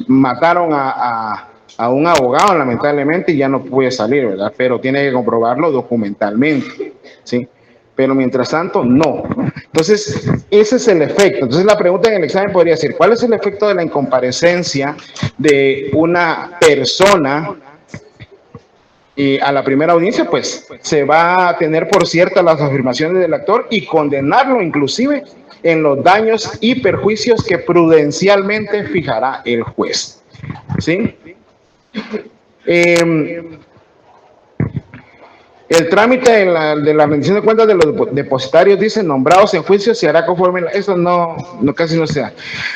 mataron a un abogado, lamentablemente, y ya no puede salir, ¿verdad? Pero tiene que comprobarlo documentalmente, ¿sí? Pero mientras tanto, no. Entonces, ese es el efecto. Entonces, la pregunta en el examen podría ser, ¿cuál es el efecto de la incomparecencia de una persona a la primera audiencia? Pues se va a tener por ciertas las afirmaciones del actor y condenarlo inclusive en los daños y perjuicios que prudencialmente fijará el juez, ¿sí? Eh, el trámite de la rendición de cuentas de los depositarios, dice, nombrados en juicio, se hará conforme, eso casi no se da.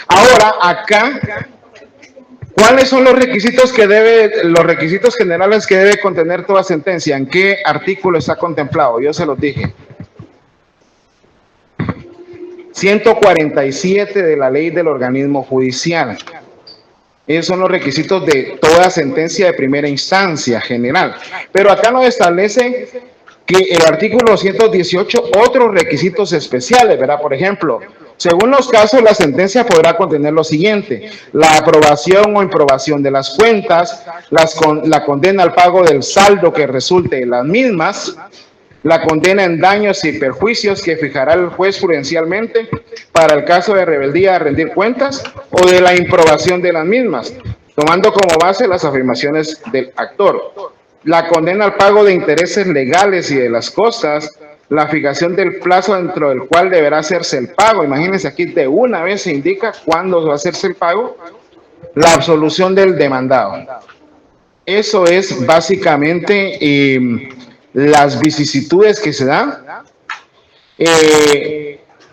Ahora, acá, ¿cuáles son los requisitos los requisitos generales que debe contener toda sentencia? ¿En qué artículo está contemplado? Yo se los dije. 147 de la ley del organismo judicial. Esos son los requisitos de toda sentencia de primera instancia general. Pero acá nos establece que el artículo 218 otros requisitos especiales, ¿verdad? Por ejemplo, según los casos, la sentencia podrá contener lo siguiente: la aprobación o improbación de las cuentas, la condena al pago del saldo que resulte de las mismas, la condena en daños y perjuicios que fijará el juez prudencialmente para el caso de rebeldía a rendir cuentas o de la improbación de las mismas, tomando como base las afirmaciones del actor, la condena al pago de intereses legales y de las costas, la fijación del plazo dentro del cual deberá hacerse el pago. Imagínense, aquí de una vez se indica cuándo va a hacerse el pago, la absolución del demandado. Eso es básicamente las vicisitudes que se dan.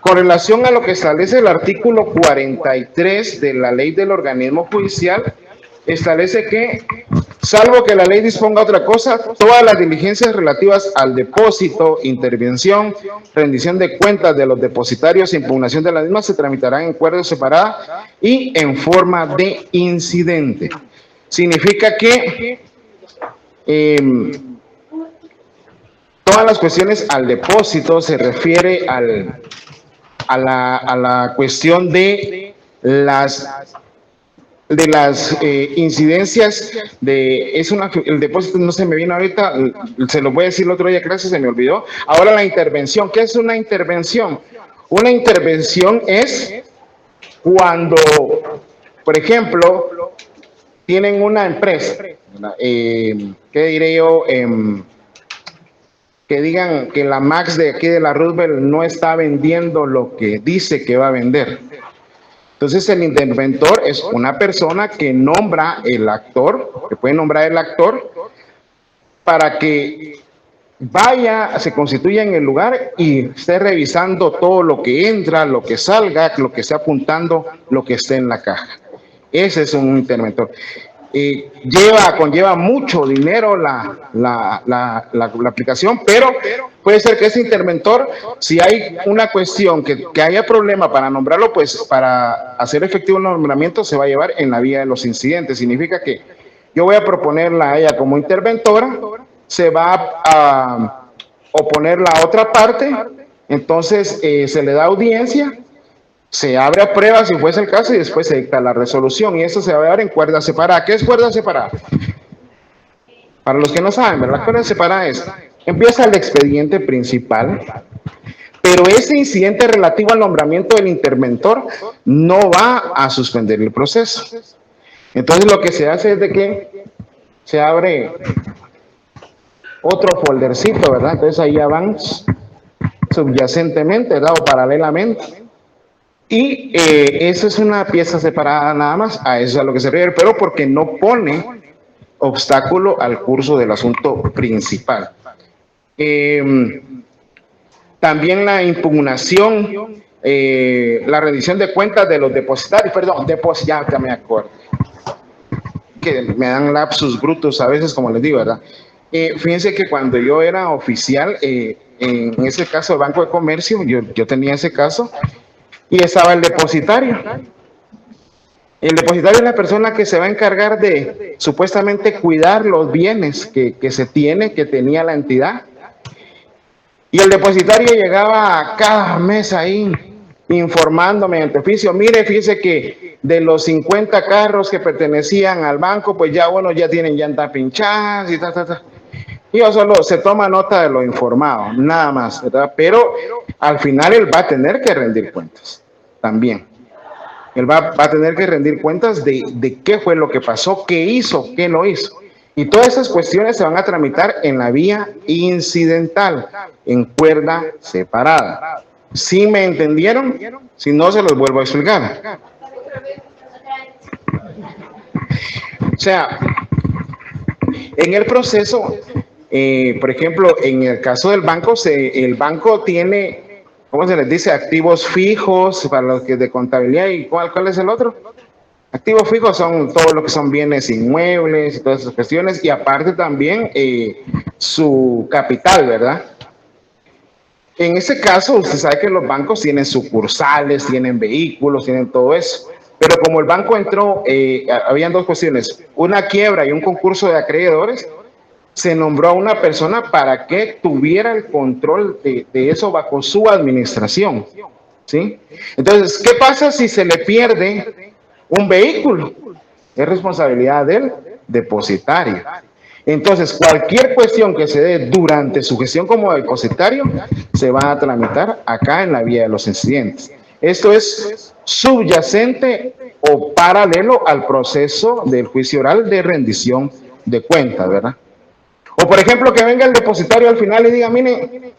Con relación a lo que establece el artículo 43 de la ley del organismo judicial, establece que, salvo que la ley disponga otra cosa, todas las diligencias relativas al depósito, intervención, rendición de cuentas de los depositarios e impugnación de las mismas se tramitarán en acuerdo separada y en forma de incidente. Significa que todas las cuestiones al depósito se refiere a la cuestión de las incidencias el depósito no se me vino ahorita, se lo voy a decir el otro día, gracias, se me olvidó. Ahora la intervención, ¿qué es una intervención? Una intervención es cuando, por ejemplo, tienen una empresa, ¿qué diré yo? Que digan que la Max de aquí de la Roosevelt no está vendiendo lo que dice que va a vender. Entonces el interventor es una persona que nombra el actor, que puede nombrar el actor, para que vaya, se constituya en el lugar y esté revisando todo lo que entra, lo que salga, lo que esté apuntando, lo que esté en la caja. Ese es un interventor. Conlleva mucho dinero la aplicación, pero puede ser que ese interventor, si hay una cuestión que haya problema para nombrarlo, pues para hacer efectivo el nombramiento se va a llevar en la vía de los incidentes. Significa que yo voy a proponerla a ella como interventora, se va a oponer la otra parte, entonces se le da audiencia, se abre a prueba si fuese el caso y después se dicta la resolución, y eso se va a dar en cuerda separada. ¿Qué es cuerda separada? Para los que no saben, ¿verdad? La cuerda separada es, empieza el expediente principal, pero ese incidente relativo al nombramiento del interventor no va a suspender el proceso. Entonces lo que se hace es de que se abre otro foldercito, ¿verdad? Entonces ahí ya van subyacentemente, ¿verdad? O paralelamente. Y eso es una pieza separada nada más, a eso es a lo que se refiere, pero porque no pone obstáculo al curso del asunto principal. También la impugnación, la rendición de cuentas de los depositarios, ya me acuerdo, que me dan lapsus brutos a veces, como les digo, ¿verdad? Fíjense que cuando yo era oficial, en ese caso, Banco de Comercio, yo tenía ese caso, y estaba el depositario. El depositario es la persona que se va a encargar de supuestamente cuidar los bienes que tenía la entidad. Y el depositario llegaba cada mes ahí informando mediante oficio: mire, fíjese que de los 50 carros que pertenecían al banco, pues ya ya tienen llantas pinchadas y Y yo solo se toma nota de lo informado, nada más, ¿verdad? Pero al final él va a tener que rendir cuentas también. Él va a tener que rendir cuentas de qué fue lo que pasó, qué hizo, qué no hizo. Y todas esas cuestiones se van a tramitar en la vía incidental, en cuerda separada. ¿Sí me entendieron? Si no, se los vuelvo a explicar. O sea, En el proceso, por ejemplo, en el caso del banco, el banco tiene, ¿cómo se les dice? Activos fijos para los que de contabilidad. ¿Y cuál es el otro? Activos fijos son todo lo que son bienes inmuebles y todas esas cuestiones, y aparte también su capital, ¿verdad? En ese caso, usted sabe que los bancos tienen sucursales, tienen vehículos, tienen todo eso. Pero como el banco entró, habían dos cuestiones, una quiebra y un concurso de acreedores, se nombró a una persona para que tuviera el control de eso bajo su administración, ¿sí? Entonces, ¿qué pasa si se le pierde un vehículo? Es responsabilidad del depositario. Entonces, cualquier cuestión que se dé durante su gestión como depositario se va a tramitar acá en la vía de los incidentes. Esto es subyacente o paralelo al proceso del juicio oral de rendición de cuentas, ¿verdad? O por ejemplo, que venga el depositario al final y diga, mire,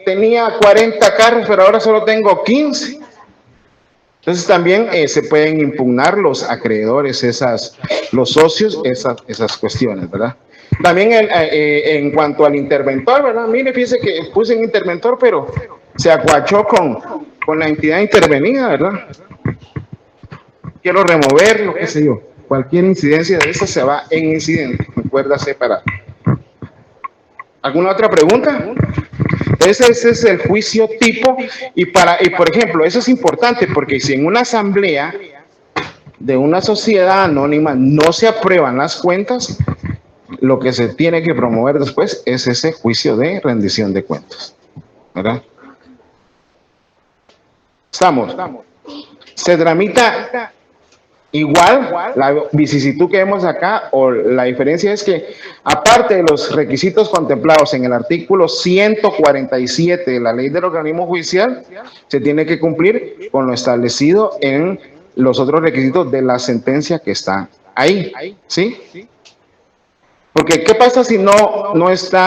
tenía 40 carros, pero ahora solo tengo 15. Entonces también se pueden impugnar los acreedores, los socios, esas cuestiones, ¿verdad? También en cuanto al interventor, ¿verdad? Mire, fíjese que puse un interventor, pero se acuachó con la entidad intervenida, ¿verdad? Quiero removerlo, qué sé yo. Cualquier incidencia de esa se va en incidente. Acuérdase para... ¿Alguna otra pregunta? Ese es el juicio tipo y por ejemplo, eso es importante porque si en una asamblea de una sociedad anónima no se aprueban las cuentas, lo que se tiene que promover después es ese juicio de rendición de cuentas, ¿verdad? Estamos. Se tramita igual la vicisitud que vemos acá, o la diferencia es que aparte de los requisitos contemplados en el artículo 147 de la ley del organismo judicial, se tiene que cumplir con lo establecido en los otros requisitos de la sentencia que está ahí, ¿sí? Porque ¿qué pasa si no se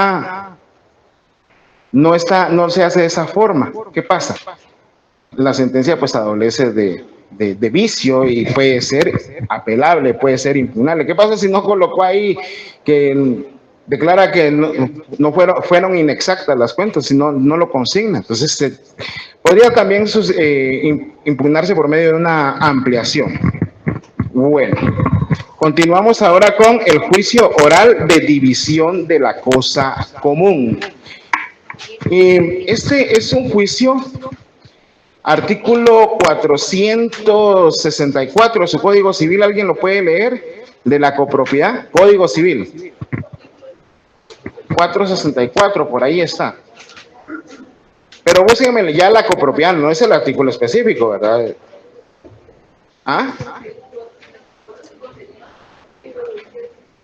hace de esa forma? ¿Qué pasa? La sentencia pues adolece de vicio y puede ser apelable, puede ser impugnable. ¿Qué pasa si no colocó ahí que declara que no fueron inexactas las cuentas, si no lo consigna? Entonces podría también impugnarse por medio de una ampliación. Bueno, continuamos ahora con el juicio oral de división de la cosa común. Este es un juicio... Artículo 464 de su Código Civil, ¿alguien lo puede leer? De la copropiedad, Código Civil. 464, por ahí está. Pero búsquenme ya la copropiedad, no es el artículo específico, ¿verdad? ¿Ah?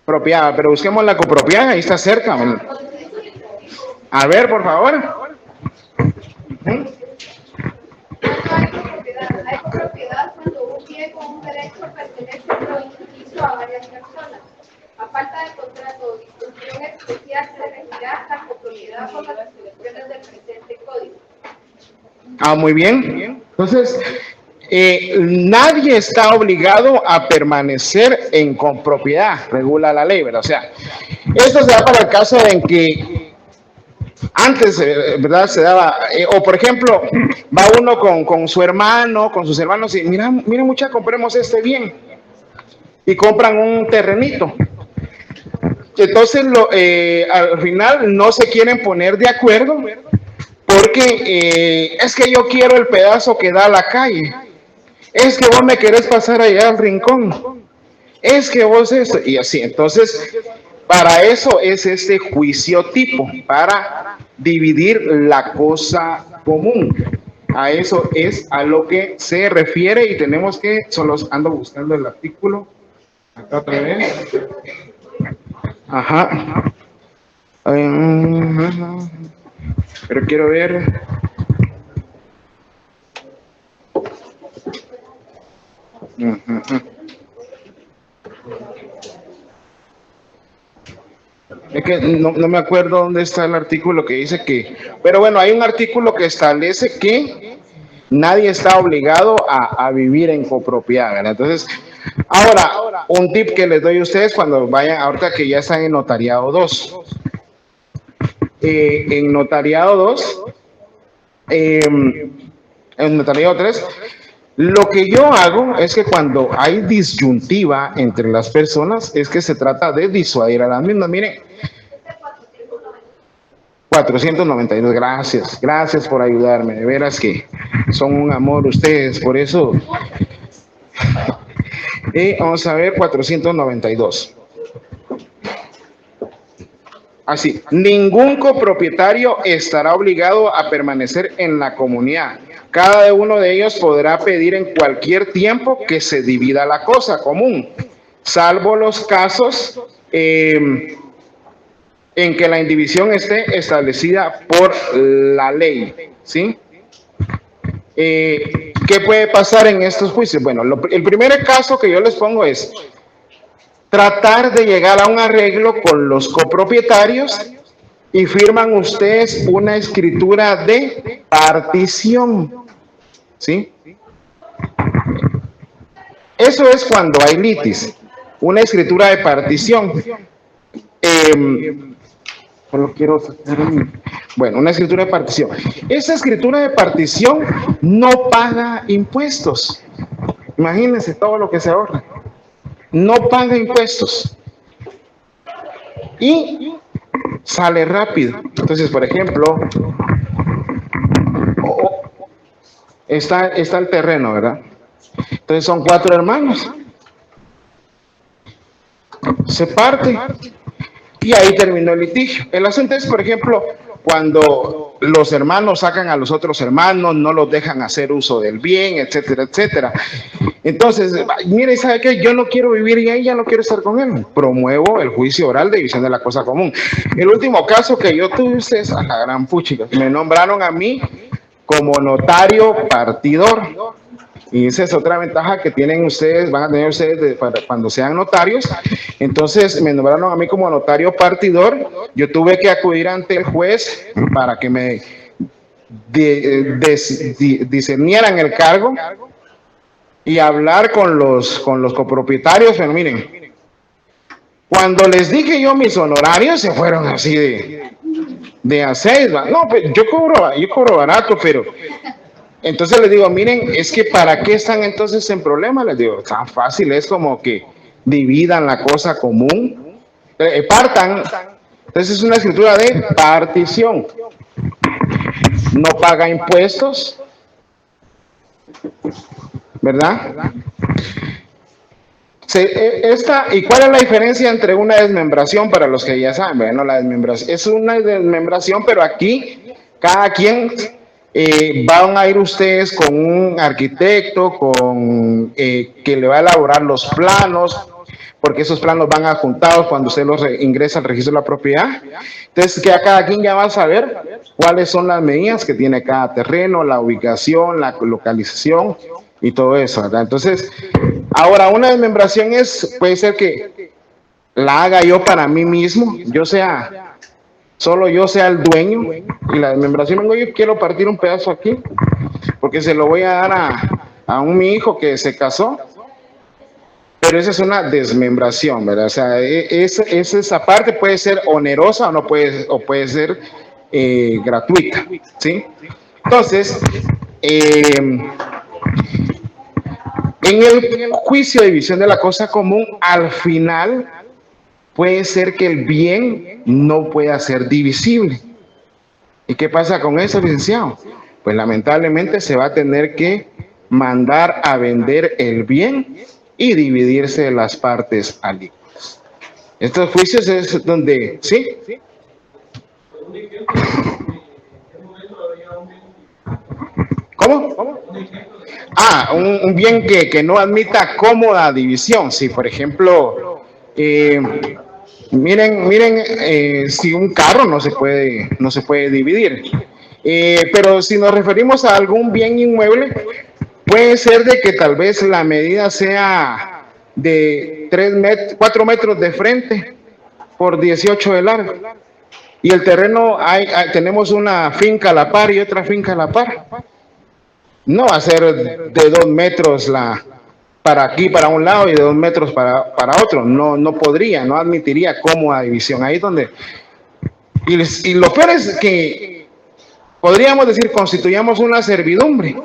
Propiedad, pero busquemos la copropiedad, ahí está cerca. A ver, por favor. Hay copropiedad cuando un bien o un derecho pertenece por inciso a varias personas. A falta de contrato o disposición especial se regirá la copropiedad por las disposiciones del presente código. Muy bien. Entonces, nadie está obligado a permanecer en copropiedad, regula la ley, ¿verdad? O sea, esto se da para el caso en que antes, ¿verdad? Se daba, o por ejemplo, va uno con su hermano, con sus hermanos y mira mucha, compremos este bien. Y compran un terrenito. Entonces, al final no se quieren poner de acuerdo porque es que yo quiero el pedazo que da a la calle. Es que vos me querés pasar allá al rincón. Es que vos eso. Y así, entonces... Para eso es este juicio tipo, para dividir la cosa común. A eso es a lo que se refiere y tenemos que, solo ando buscando el artículo. Acá otra vez. Ajá. Pero quiero ver. Es que no me acuerdo dónde está el artículo que dice que... Pero bueno, hay un artículo que establece que nadie está obligado a vivir en copropiedad, ¿verdad? Entonces, Ahora, un tip que les doy a ustedes cuando vayan, ahorita que ya están en notariado 2. En notariado 2, en notariado 3, lo que yo hago es que cuando hay disyuntiva entre las personas, es que se trata de disuadir a las mismas. Miren, 492, gracias por ayudarme, de veras que son un amor ustedes, por eso. Vamos a ver, 492. Así, ningún copropietario estará obligado a permanecer en la comunidad. Cada uno de ellos podrá pedir en cualquier tiempo que se divida la cosa común, salvo los casos en que la indivisión esté establecida por la ley, ¿sí? ¿Qué puede pasar en estos juicios? Bueno, el primer caso que yo les pongo es tratar de llegar a un arreglo con los copropietarios y firman ustedes una escritura de partición, ¿sí? Eso es cuando hay litis, una escritura de partición. Bueno, una escritura de partición. Esa escritura de partición no paga impuestos. Imagínense todo lo que se ahorra. No paga impuestos. Y sale rápido. Entonces, por ejemplo, está el terreno, ¿verdad? Entonces son 4 hermanos. Se parte. Y ahí terminó el litigio. El asunto es, por ejemplo, cuando los hermanos sacan a los otros hermanos, no los dejan hacer uso del bien, etcétera, etcétera. Entonces, mire, ¿sabe qué? Yo no quiero vivir y ahí ya no quiero estar con él. Promuevo el juicio oral de división de la cosa común. El último caso que yo tuve, ustedes, a la gran puchica, me nombraron a mí como notario partidor. Y esa es otra ventaja que tienen ustedes, van a tener ustedes cuando sean notarios. Entonces me nombraron a mí como notario partidor. Yo tuve que acudir ante el juez para que me discernieran el cargo y hablar con los copropietarios. Pero miren, cuando les dije yo mis honorarios, se fueron así de a 6. No, pues yo cobro barato, pero... Entonces les digo, miren, es que ¿para qué están entonces en problemas? Les digo, tan fácil, es como que dividan la cosa común, partan. Entonces es una escritura de partición. No paga impuestos, ¿verdad? ¿Y cuál es la diferencia entre una desmembración para los que ya saben? Bueno, la desmembración es una desmembración, pero aquí cada quien... van a ir ustedes con un arquitecto que le va a elaborar los planos, porque esos planos van adjuntados cuando usted los ingresa al registro de la propiedad. Entonces, que a cada quien ya va a saber cuáles son las medidas que tiene cada terreno, la ubicación, la localización y todo eso, ¿verdad? Entonces, ahora una desmembración puede ser que la haga yo para mí mismo, solo yo sea el dueño, y la desmembración, yo quiero partir un pedazo aquí, porque se lo voy a dar a mi hijo que se casó, pero esa es una desmembración, ¿verdad? O sea, esa parte puede ser onerosa o puede ser gratuita, ¿sí? Entonces, en el juicio de división de la cosa común, al final... puede ser que el bien no pueda ser divisible. ¿Y qué pasa con eso, licenciado? Pues lamentablemente se va a tener que mandar a vender el bien y dividirse las partes alícuotas. Estos juicios es donde, ¿sí? ¿Cómo? Un bien que no admita cómoda división. Si, por ejemplo... miren, si un carro no se puede dividir, pero si nos referimos a algún bien inmueble, puede ser de que tal vez la medida sea de 4 metros de frente por 18 de largo, y el terreno tenemos una finca a la par y otra finca a la par. No va a ser de 2 metros para aquí, para un lado, y de 2 metros para otro. No, no podría, no admitiría cómoda división. Ahí es donde... Y lo peor es que podríamos decir, constituyamos una servidumbre.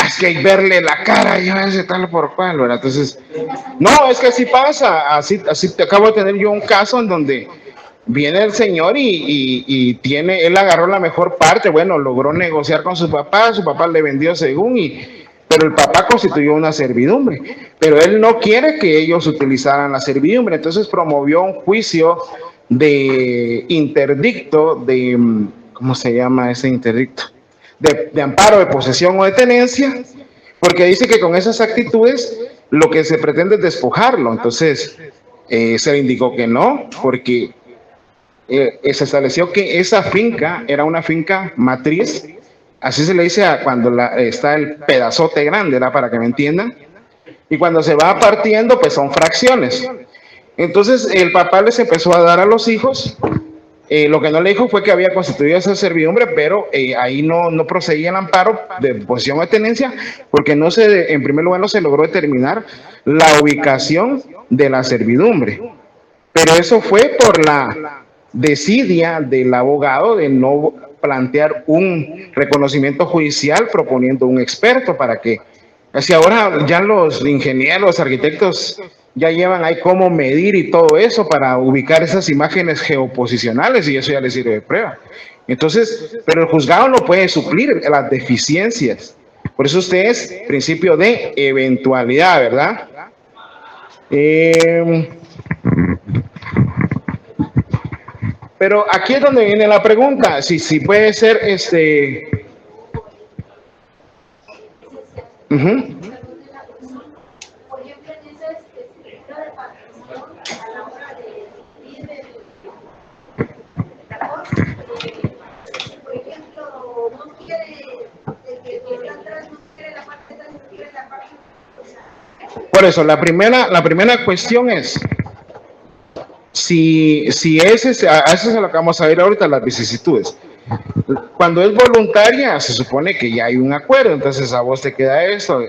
Es que hay que verle la cara y ese tal por cual, ¿verdad? Entonces, no, es que así pasa. Así te acabo de tener yo un caso en donde viene el señor y tiene, él agarró la mejor parte, bueno, logró negociar con su papá le vendió según, pero el papá constituyó una servidumbre, pero él no quiere que ellos utilizaran la servidumbre, entonces promovió un juicio de interdicto, ¿cómo se llama ese interdicto? De amparo de posesión o de tenencia, porque dice que con esas actitudes lo que se pretende es despojarlo, entonces se le indicó que no, porque se estableció que esa finca era una finca matriz, así se le dice a cuando está el pedazote grande, ¿verdad? Para que me entiendan, y cuando se va partiendo, pues son fracciones. Entonces el papá les empezó a dar a los hijos, lo que no le dijo fue que había constituido esa servidumbre, pero ahí no procedía el amparo de posesión o de tenencia, porque en primer lugar no se logró determinar la ubicación de la servidumbre. Pero eso fue por la desidia del abogado de no plantear un reconocimiento judicial proponiendo un experto para que, así ahora ya los ingenieros, arquitectos ya llevan ahí cómo medir y todo eso para ubicar esas imágenes geoposicionales y eso ya les sirve de prueba. Entonces, pero el juzgado no puede suplir las deficiencias. Por eso usted es principio de eventualidad, ¿verdad? Pero aquí es donde viene la pregunta, si puede ser Por eso, la primera cuestión es, si ese, a eso se lo vamos a ver ahorita, las vicisitudes. Cuando es voluntaria, se supone que ya hay un acuerdo, entonces a vos te queda esto.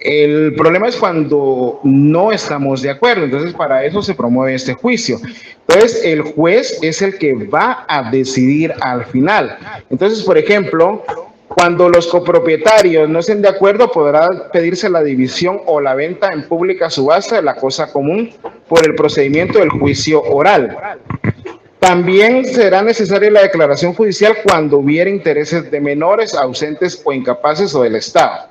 El problema es cuando no estamos de acuerdo, entonces para eso se promueve este juicio. Entonces el juez es el que va a decidir al final. Entonces, por ejemplo, cuando los copropietarios no estén de acuerdo, podrá pedirse la división o la venta en pública subasta de la cosa común por el procedimiento del juicio oral. También será necesaria la declaración judicial cuando hubiera intereses de menores, ausentes o incapaces o del Estado.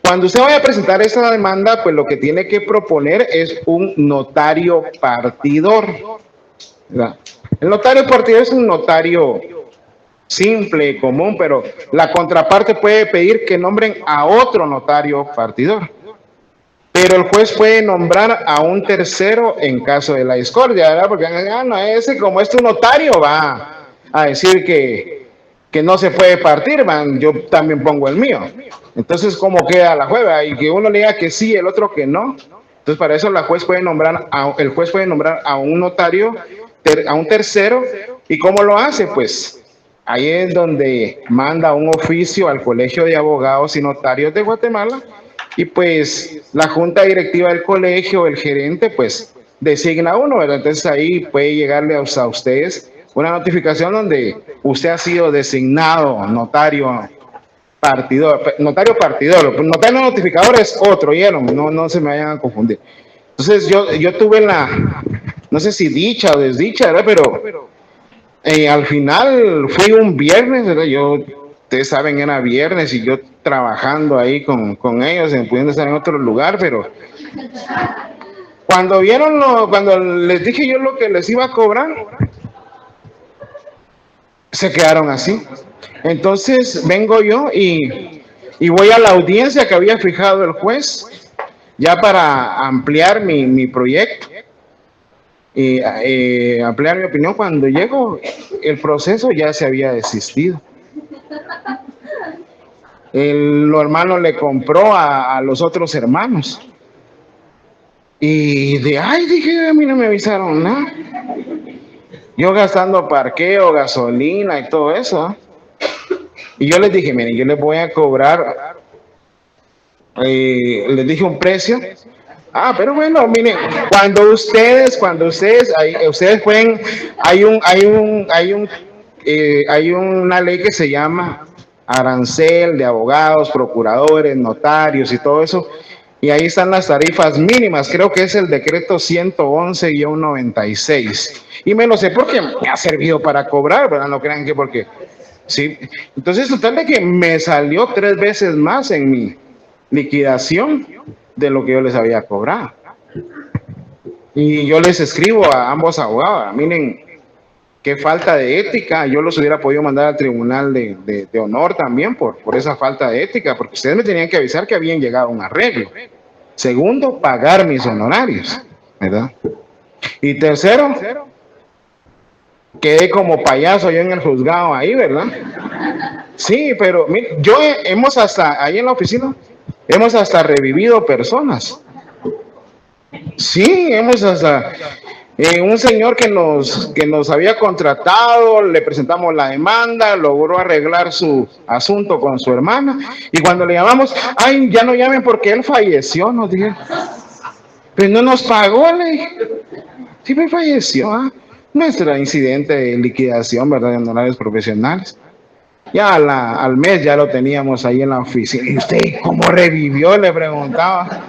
Cuando usted vaya a presentar esta demanda, pues lo que tiene que proponer es un notario partidor, ¿verdad? El notario partidor es un notario simple, común, pero la contraparte puede pedir que nombren a otro notario partidor. Pero el juez puede nombrar a un tercero en caso de la discordia, ¿verdad? Porque no, ese como es tu notario va a decir que no se puede partir, man, yo también pongo el mío. Entonces, ¿cómo queda la juega? Y que uno le diga que sí, el otro que no. Entonces, para eso el juez puede nombrar a un notario, a un tercero. ¿Y cómo lo hace? Pues ahí es donde manda un oficio al Colegio de Abogados y Notarios de Guatemala y pues la junta directiva del colegio, el gerente, pues designa uno, ¿verdad? Entonces ahí puede llegarle a ustedes una notificación donde usted ha sido designado notario partidor. Notario notificador es otro, ¿vieron? No se me vayan a confundir. Entonces yo tuve no sé si dicha o desdicha, ¿verdad? Pero al final fui un viernes, ¿verdad? Ustedes saben, era viernes y yo trabajando ahí con ellos, pudiendo estar en otro lugar, pero cuando cuando les dije yo lo que les iba a cobrar, se quedaron así. Entonces vengo yo y voy a la audiencia que había fijado el juez, ya para ampliar mi proyecto. Ampliar mi opinión. Cuando llego, el proceso ya se había desistido. El hermano le compró a los otros hermanos. Y dije, a mí no me avisaron nada. Yo gastando parqueo, gasolina y todo eso. Y yo les dije, miren, yo les voy a cobrar les dije un precio. Ah, pero bueno, miren, ustedes pueden, hay una ley que se llama arancel de abogados, procuradores, notarios y todo eso, y ahí están las tarifas mínimas, creo que es el decreto 111-96, y me lo sé porque me ha servido para cobrar, ¿verdad? No crean que porque, sí, entonces total de que me salió 3 veces más en mi liquidación de lo que yo les había cobrado. Y yo les escribo a ambos abogados, miren, qué falta de ética, yo los hubiera podido mandar al tribunal de honor también por esa falta de ética, porque ustedes me tenían que avisar que habían llegado a un arreglo. Segundo, pagar mis honorarios, ¿verdad? Y tercero, quedé como payaso yo en el juzgado ahí, ¿verdad? Sí, pero mire, hemos hasta, ahí en la oficina, hemos hasta revivido personas. Sí, hemos hasta un señor que nos había contratado, le presentamos la demanda, logró arreglar su asunto con su hermana, y cuando le llamamos, ay, ya no llamen porque él falleció, nos dijeron. Pero no nos pagó, le dije. Sí, me falleció, ¿ah? Nuestro incidente de liquidación, ¿verdad? De honorarios profesionales. Ya al mes ya lo teníamos ahí en la oficina. ¿Y usted cómo revivió? Le preguntaba.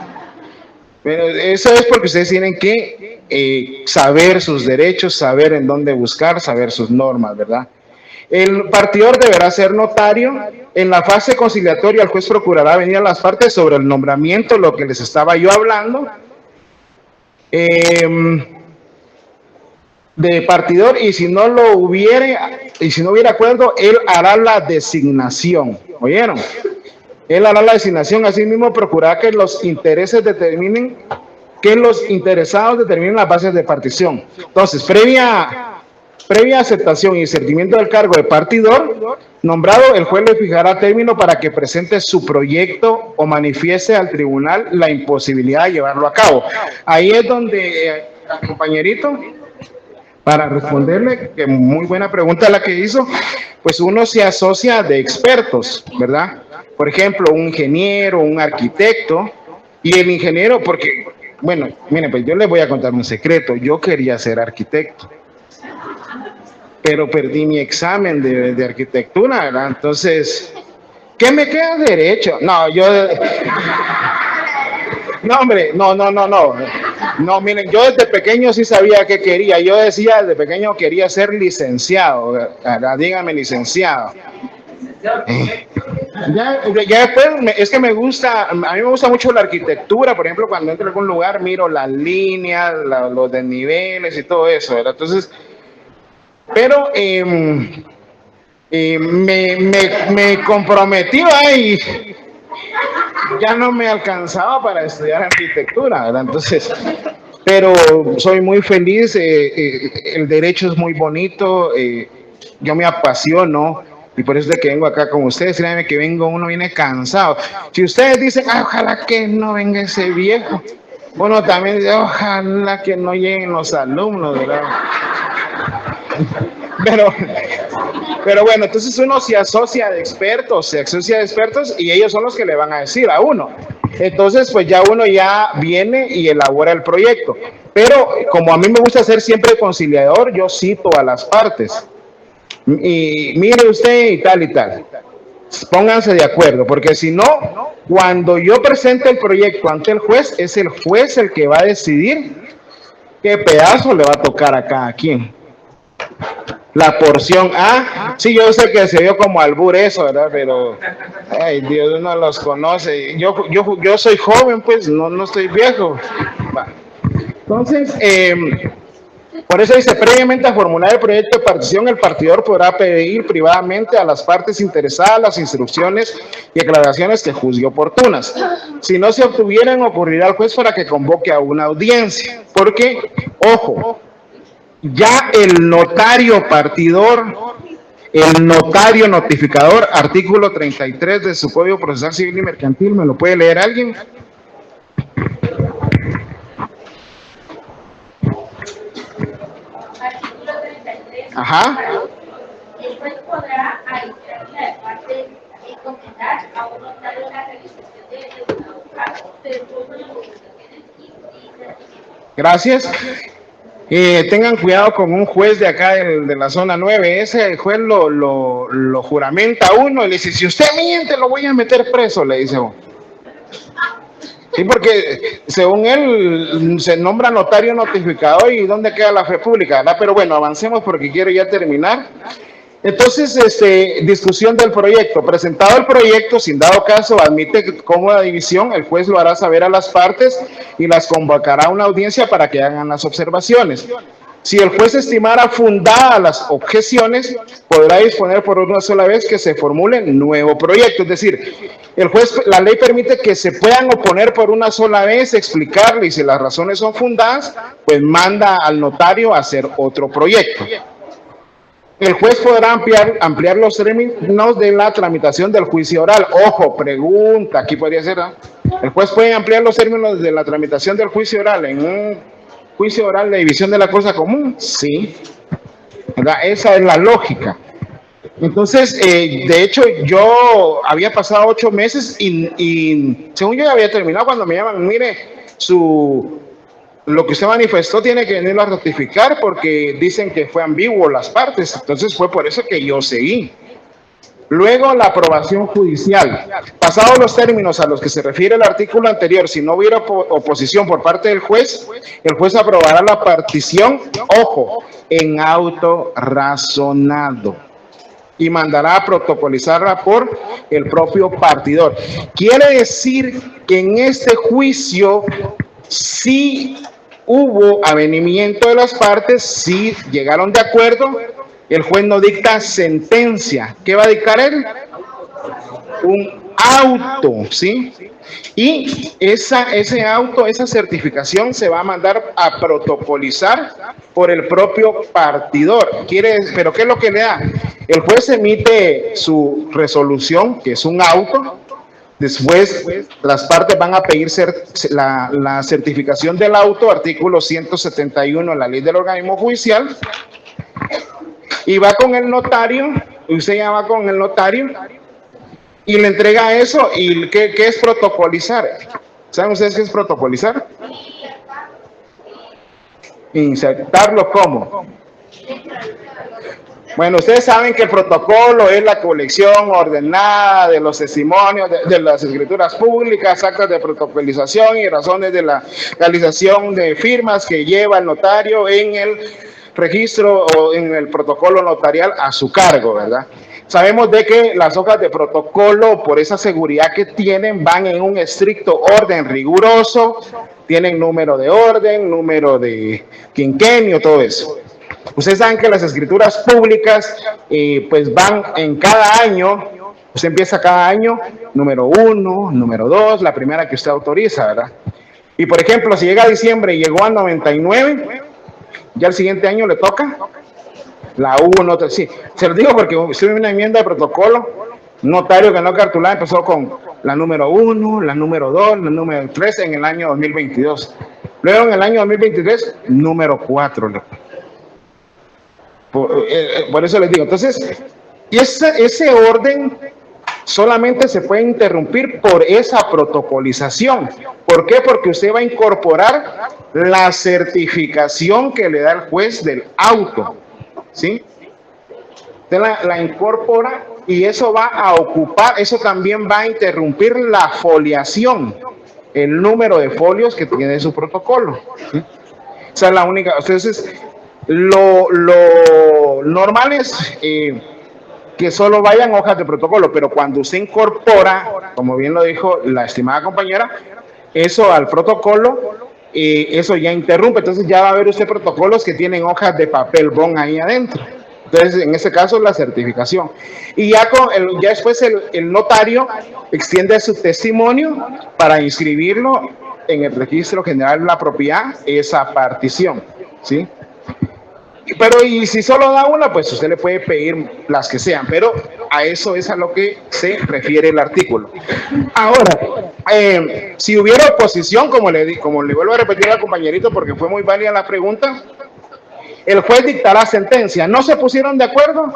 Pero eso es porque ustedes tienen que saber sus derechos, saber en dónde buscar, saber sus normas, ¿verdad? El partidor deberá ser notario. En la fase conciliatoria, el juez procurará venir a las partes sobre el nombramiento, lo que les estaba yo hablando, de partidor, y si no hubiera acuerdo, él hará la designación. ¿Oyeron? Él hará la designación, así mismo procurará que los interesados determinen las bases de partición. Entonces, previa aceptación y discernimiento del cargo de partidor nombrado, el juez le fijará término para que presente su proyecto o manifieste al tribunal la imposibilidad de llevarlo a cabo. Ahí es donde, compañerito, para responderle, que muy buena pregunta la que hizo, pues uno se asocia de expertos, ¿verdad? Por ejemplo, un ingeniero, un arquitecto, y el ingeniero, porque, bueno, miren, pues yo les voy a contar un secreto, yo quería ser arquitecto, pero perdí mi examen de arquitectura, ¿verdad? Entonces, ¿qué me queda? Derecho. No, no, hombre, no. No, miren, yo desde pequeño sí sabía qué quería. Yo decía, desde pequeño quería ser licenciado. ¿Verdad? Dígame, licenciado. Ya después, es que me gusta, a mí me gusta mucho la arquitectura. Por ejemplo, cuando entro a algún lugar, miro las líneas, los desniveles y todo eso, ¿verdad? Entonces, pero me comprometí ahí. Ya no me alcanzaba para estudiar arquitectura, ¿verdad? Entonces, pero soy muy feliz, el derecho es muy bonito, yo me apasiono, y por eso es de que vengo acá con ustedes. Créanme que uno viene cansado. Si ustedes dicen, ojalá que no venga ese viejo, uno también dice, ojalá que no lleguen los alumnos, ¿verdad? Pero bueno, entonces uno se asocia de expertos, y ellos son los que le van a decir a uno. Entonces, pues ya uno ya viene y elabora el proyecto. Pero como a mí me gusta ser siempre conciliador, yo cito a las partes. Y mire usted y tal y tal. Pónganse de acuerdo, porque si no, cuando yo presente el proyecto ante el juez, es el juez el que va a decidir qué pedazo le va a tocar a cada quien. La porción A, sí, yo sé que se vio como albur eso, ¿verdad? Pero, ay, Dios, uno los conoce. Yo soy joven, pues, no estoy viejo. Va. Entonces, por eso dice, previamente a formular el proyecto de partición, el partidor podrá pedir privadamente a las partes interesadas las instrucciones y aclaraciones que juzgue oportunas. Si no se obtuvieran, ocurrirá al juez para que convoque a una audiencia. Porque, ojo, ya el notario partidor, el notario notificador, artículo 33 de su Código Procesal Civil y Mercantil, ¿me lo puede leer alguien? Artículo 33. Ajá. El juez podrá arbitrar la parte y comentar a un notario la realización de Gracias. Tengan cuidado con un juez de acá de la zona 9. Ese juez lo juramenta a uno y le dice, si usted miente lo voy a meter preso, le dice uno. Sí, porque según él se nombra notario notificador y ¿dónde queda la fe pública? ¿Verdad? Pero bueno, avancemos porque quiero ya terminar. Entonces, discusión del proyecto. Presentado el proyecto, sin dado caso, admite cómoda división, el juez lo hará saber a las partes y las convocará a una audiencia para que hagan las observaciones. Si el juez estimara fundadas las objeciones, podrá disponer por una sola vez que se formule nuevo proyecto. Es decir, el juez, la ley permite que se puedan oponer por una sola vez, explicarle y si las razones son fundadas, pues manda al notario a hacer otro proyecto. El juez podrá ampliar los términos de la tramitación del juicio oral. Ojo, pregunta, aquí podría ser, ¿eh? El juez puede ampliar los términos de la tramitación del juicio oral en un juicio oral de división de la cosa común. Sí, ¿verdad? Esa es la lógica. Entonces, de hecho, yo había pasado 8 meses y según yo ya había terminado cuando me llaman, mire, lo que usted manifestó tiene que venirlo a ratificar porque dicen que fue ambiguo las partes. Entonces fue por eso que yo seguí. Luego la aprobación judicial. Pasados los términos a los que se refiere el artículo anterior, si no hubiera oposición por parte del juez, el juez aprobará la partición, ojo, en auto razonado y mandará a protocolizarla por el propio partidor. Quiere decir que en este juicio sí hubo avenimiento de las partes, sí llegaron de acuerdo, el juez no dicta sentencia. ¿Qué va a dictar él? Un auto, ¿sí? Y ese auto, esa certificación se va a mandar a protocolizar por el propio partidor. Pero ¿qué es lo que le da? El juez emite su resolución, que es un auto. Después, las partes van a pedir la certificación del auto, artículo 171 de la ley del organismo judicial, y va con el notario, usted ya va con el notario, y le entrega eso. ¿Y qué es protocolizar? ¿Saben ustedes qué es protocolizar? Insertarlo ¿cómo? Bueno, ustedes saben que el protocolo es la colección ordenada de los testimonios, de las escrituras públicas, actas de protocolización y razones de la realización de firmas que lleva el notario en el registro o en el protocolo notarial a su cargo, ¿verdad? Sabemos de que las hojas de protocolo, por esa seguridad que tienen, van en un estricto orden riguroso, tienen número de orden, número de quinquenio, todo eso. Ustedes saben que las escrituras públicas pues van en cada año, usted empieza cada año, número 1, número 2, la primera que usted autoriza, ¿verdad? Y por ejemplo, si llega a diciembre y llegó a 99, ya el siguiente año le toca la 1, sí. Se lo digo porque usted una enmienda de protocolo, notario que no cartulada empezó con la número 1, la número 2, la número 3 en el año 2022. Luego en el año 2023, número 4. Por eso les digo, entonces, ese orden solamente se puede interrumpir por esa protocolización. ¿Por qué? Porque usted va a incorporar la certificación que le da el juez del auto, ¿sí? Usted la incorpora y eso va a ocupar, eso también va a interrumpir la foliación, el número de folios que tiene su protocolo, ¿sí? Esa es la única. Entonces, lo normal es que solo vayan hojas de protocolo, pero cuando usted incorpora, como bien lo dijo la estimada compañera, eso al protocolo, eso ya interrumpe. Entonces ya va a ver usted protocolos que tienen hojas de papel bond ahí adentro. Entonces, en ese caso, la certificación. Y ya, ya después el notario extiende su testimonio para inscribirlo en el registro general de la propiedad, esa partición, ¿sí? Pero y si solo da una, pues usted le puede pedir las que sean, pero a eso es a lo que se refiere el artículo. Ahora, si hubiera oposición, como le vuelvo a repetir al compañerito porque fue muy válida la pregunta, el juez dictará sentencia. ¿No se pusieron de acuerdo?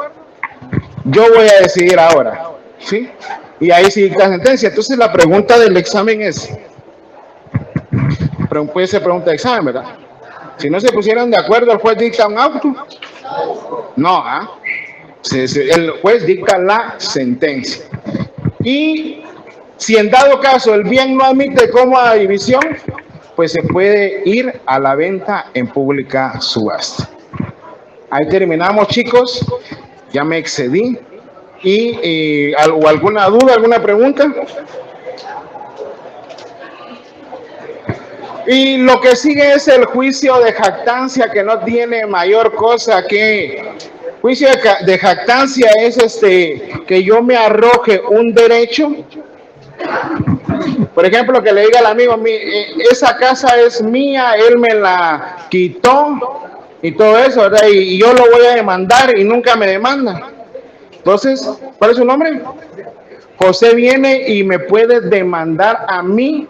Yo voy a decidir ahora, ¿sí? Y ahí sí dicta sentencia. Entonces la pregunta del examen es, puede ser pregunta de examen, ¿verdad? Si no se pusieron de acuerdo, el juez dicta un auto. No, ¿ah? El juez dicta la sentencia. Y si en dado caso el bien no admite cómoda división, pues se puede ir a la venta en pública subasta. Ahí terminamos, chicos. Ya me excedí. ¿Y alguna duda, alguna pregunta? Y lo que sigue es el juicio de jactancia, que no tiene mayor cosa que... Juicio de jactancia es que yo me arroje un derecho. Por ejemplo, que le diga al amigo, esa casa es mía, él me la quitó y todo eso, ¿verdad? Y yo lo voy a demandar y nunca me demanda. Entonces, ¿cuál es su nombre? José viene y me puede demandar a mí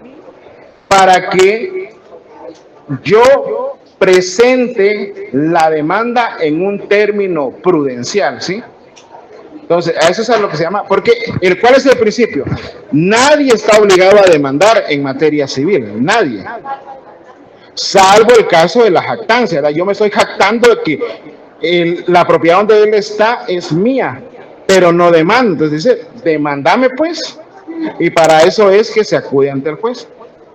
para que yo presente la demanda en un término prudencial, ¿sí? Entonces, a eso es a lo que se llama, porque ¿cuál es el principio? Nadie está obligado a demandar en materia civil, nadie. Salvo el caso de la jactancia, ¿verdad? Yo me estoy jactando de que la propiedad donde él está es mía, pero no demando. Entonces dice, demandame pues, y para eso es que se acude ante el juez.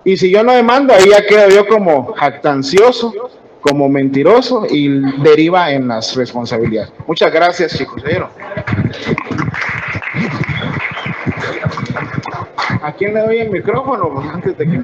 Y si yo no demando, ahí ya quedo yo como jactancioso, como mentiroso, y deriva en las responsabilidades. Muchas gracias, chicos. ¿A quién le doy el micrófono antes de que...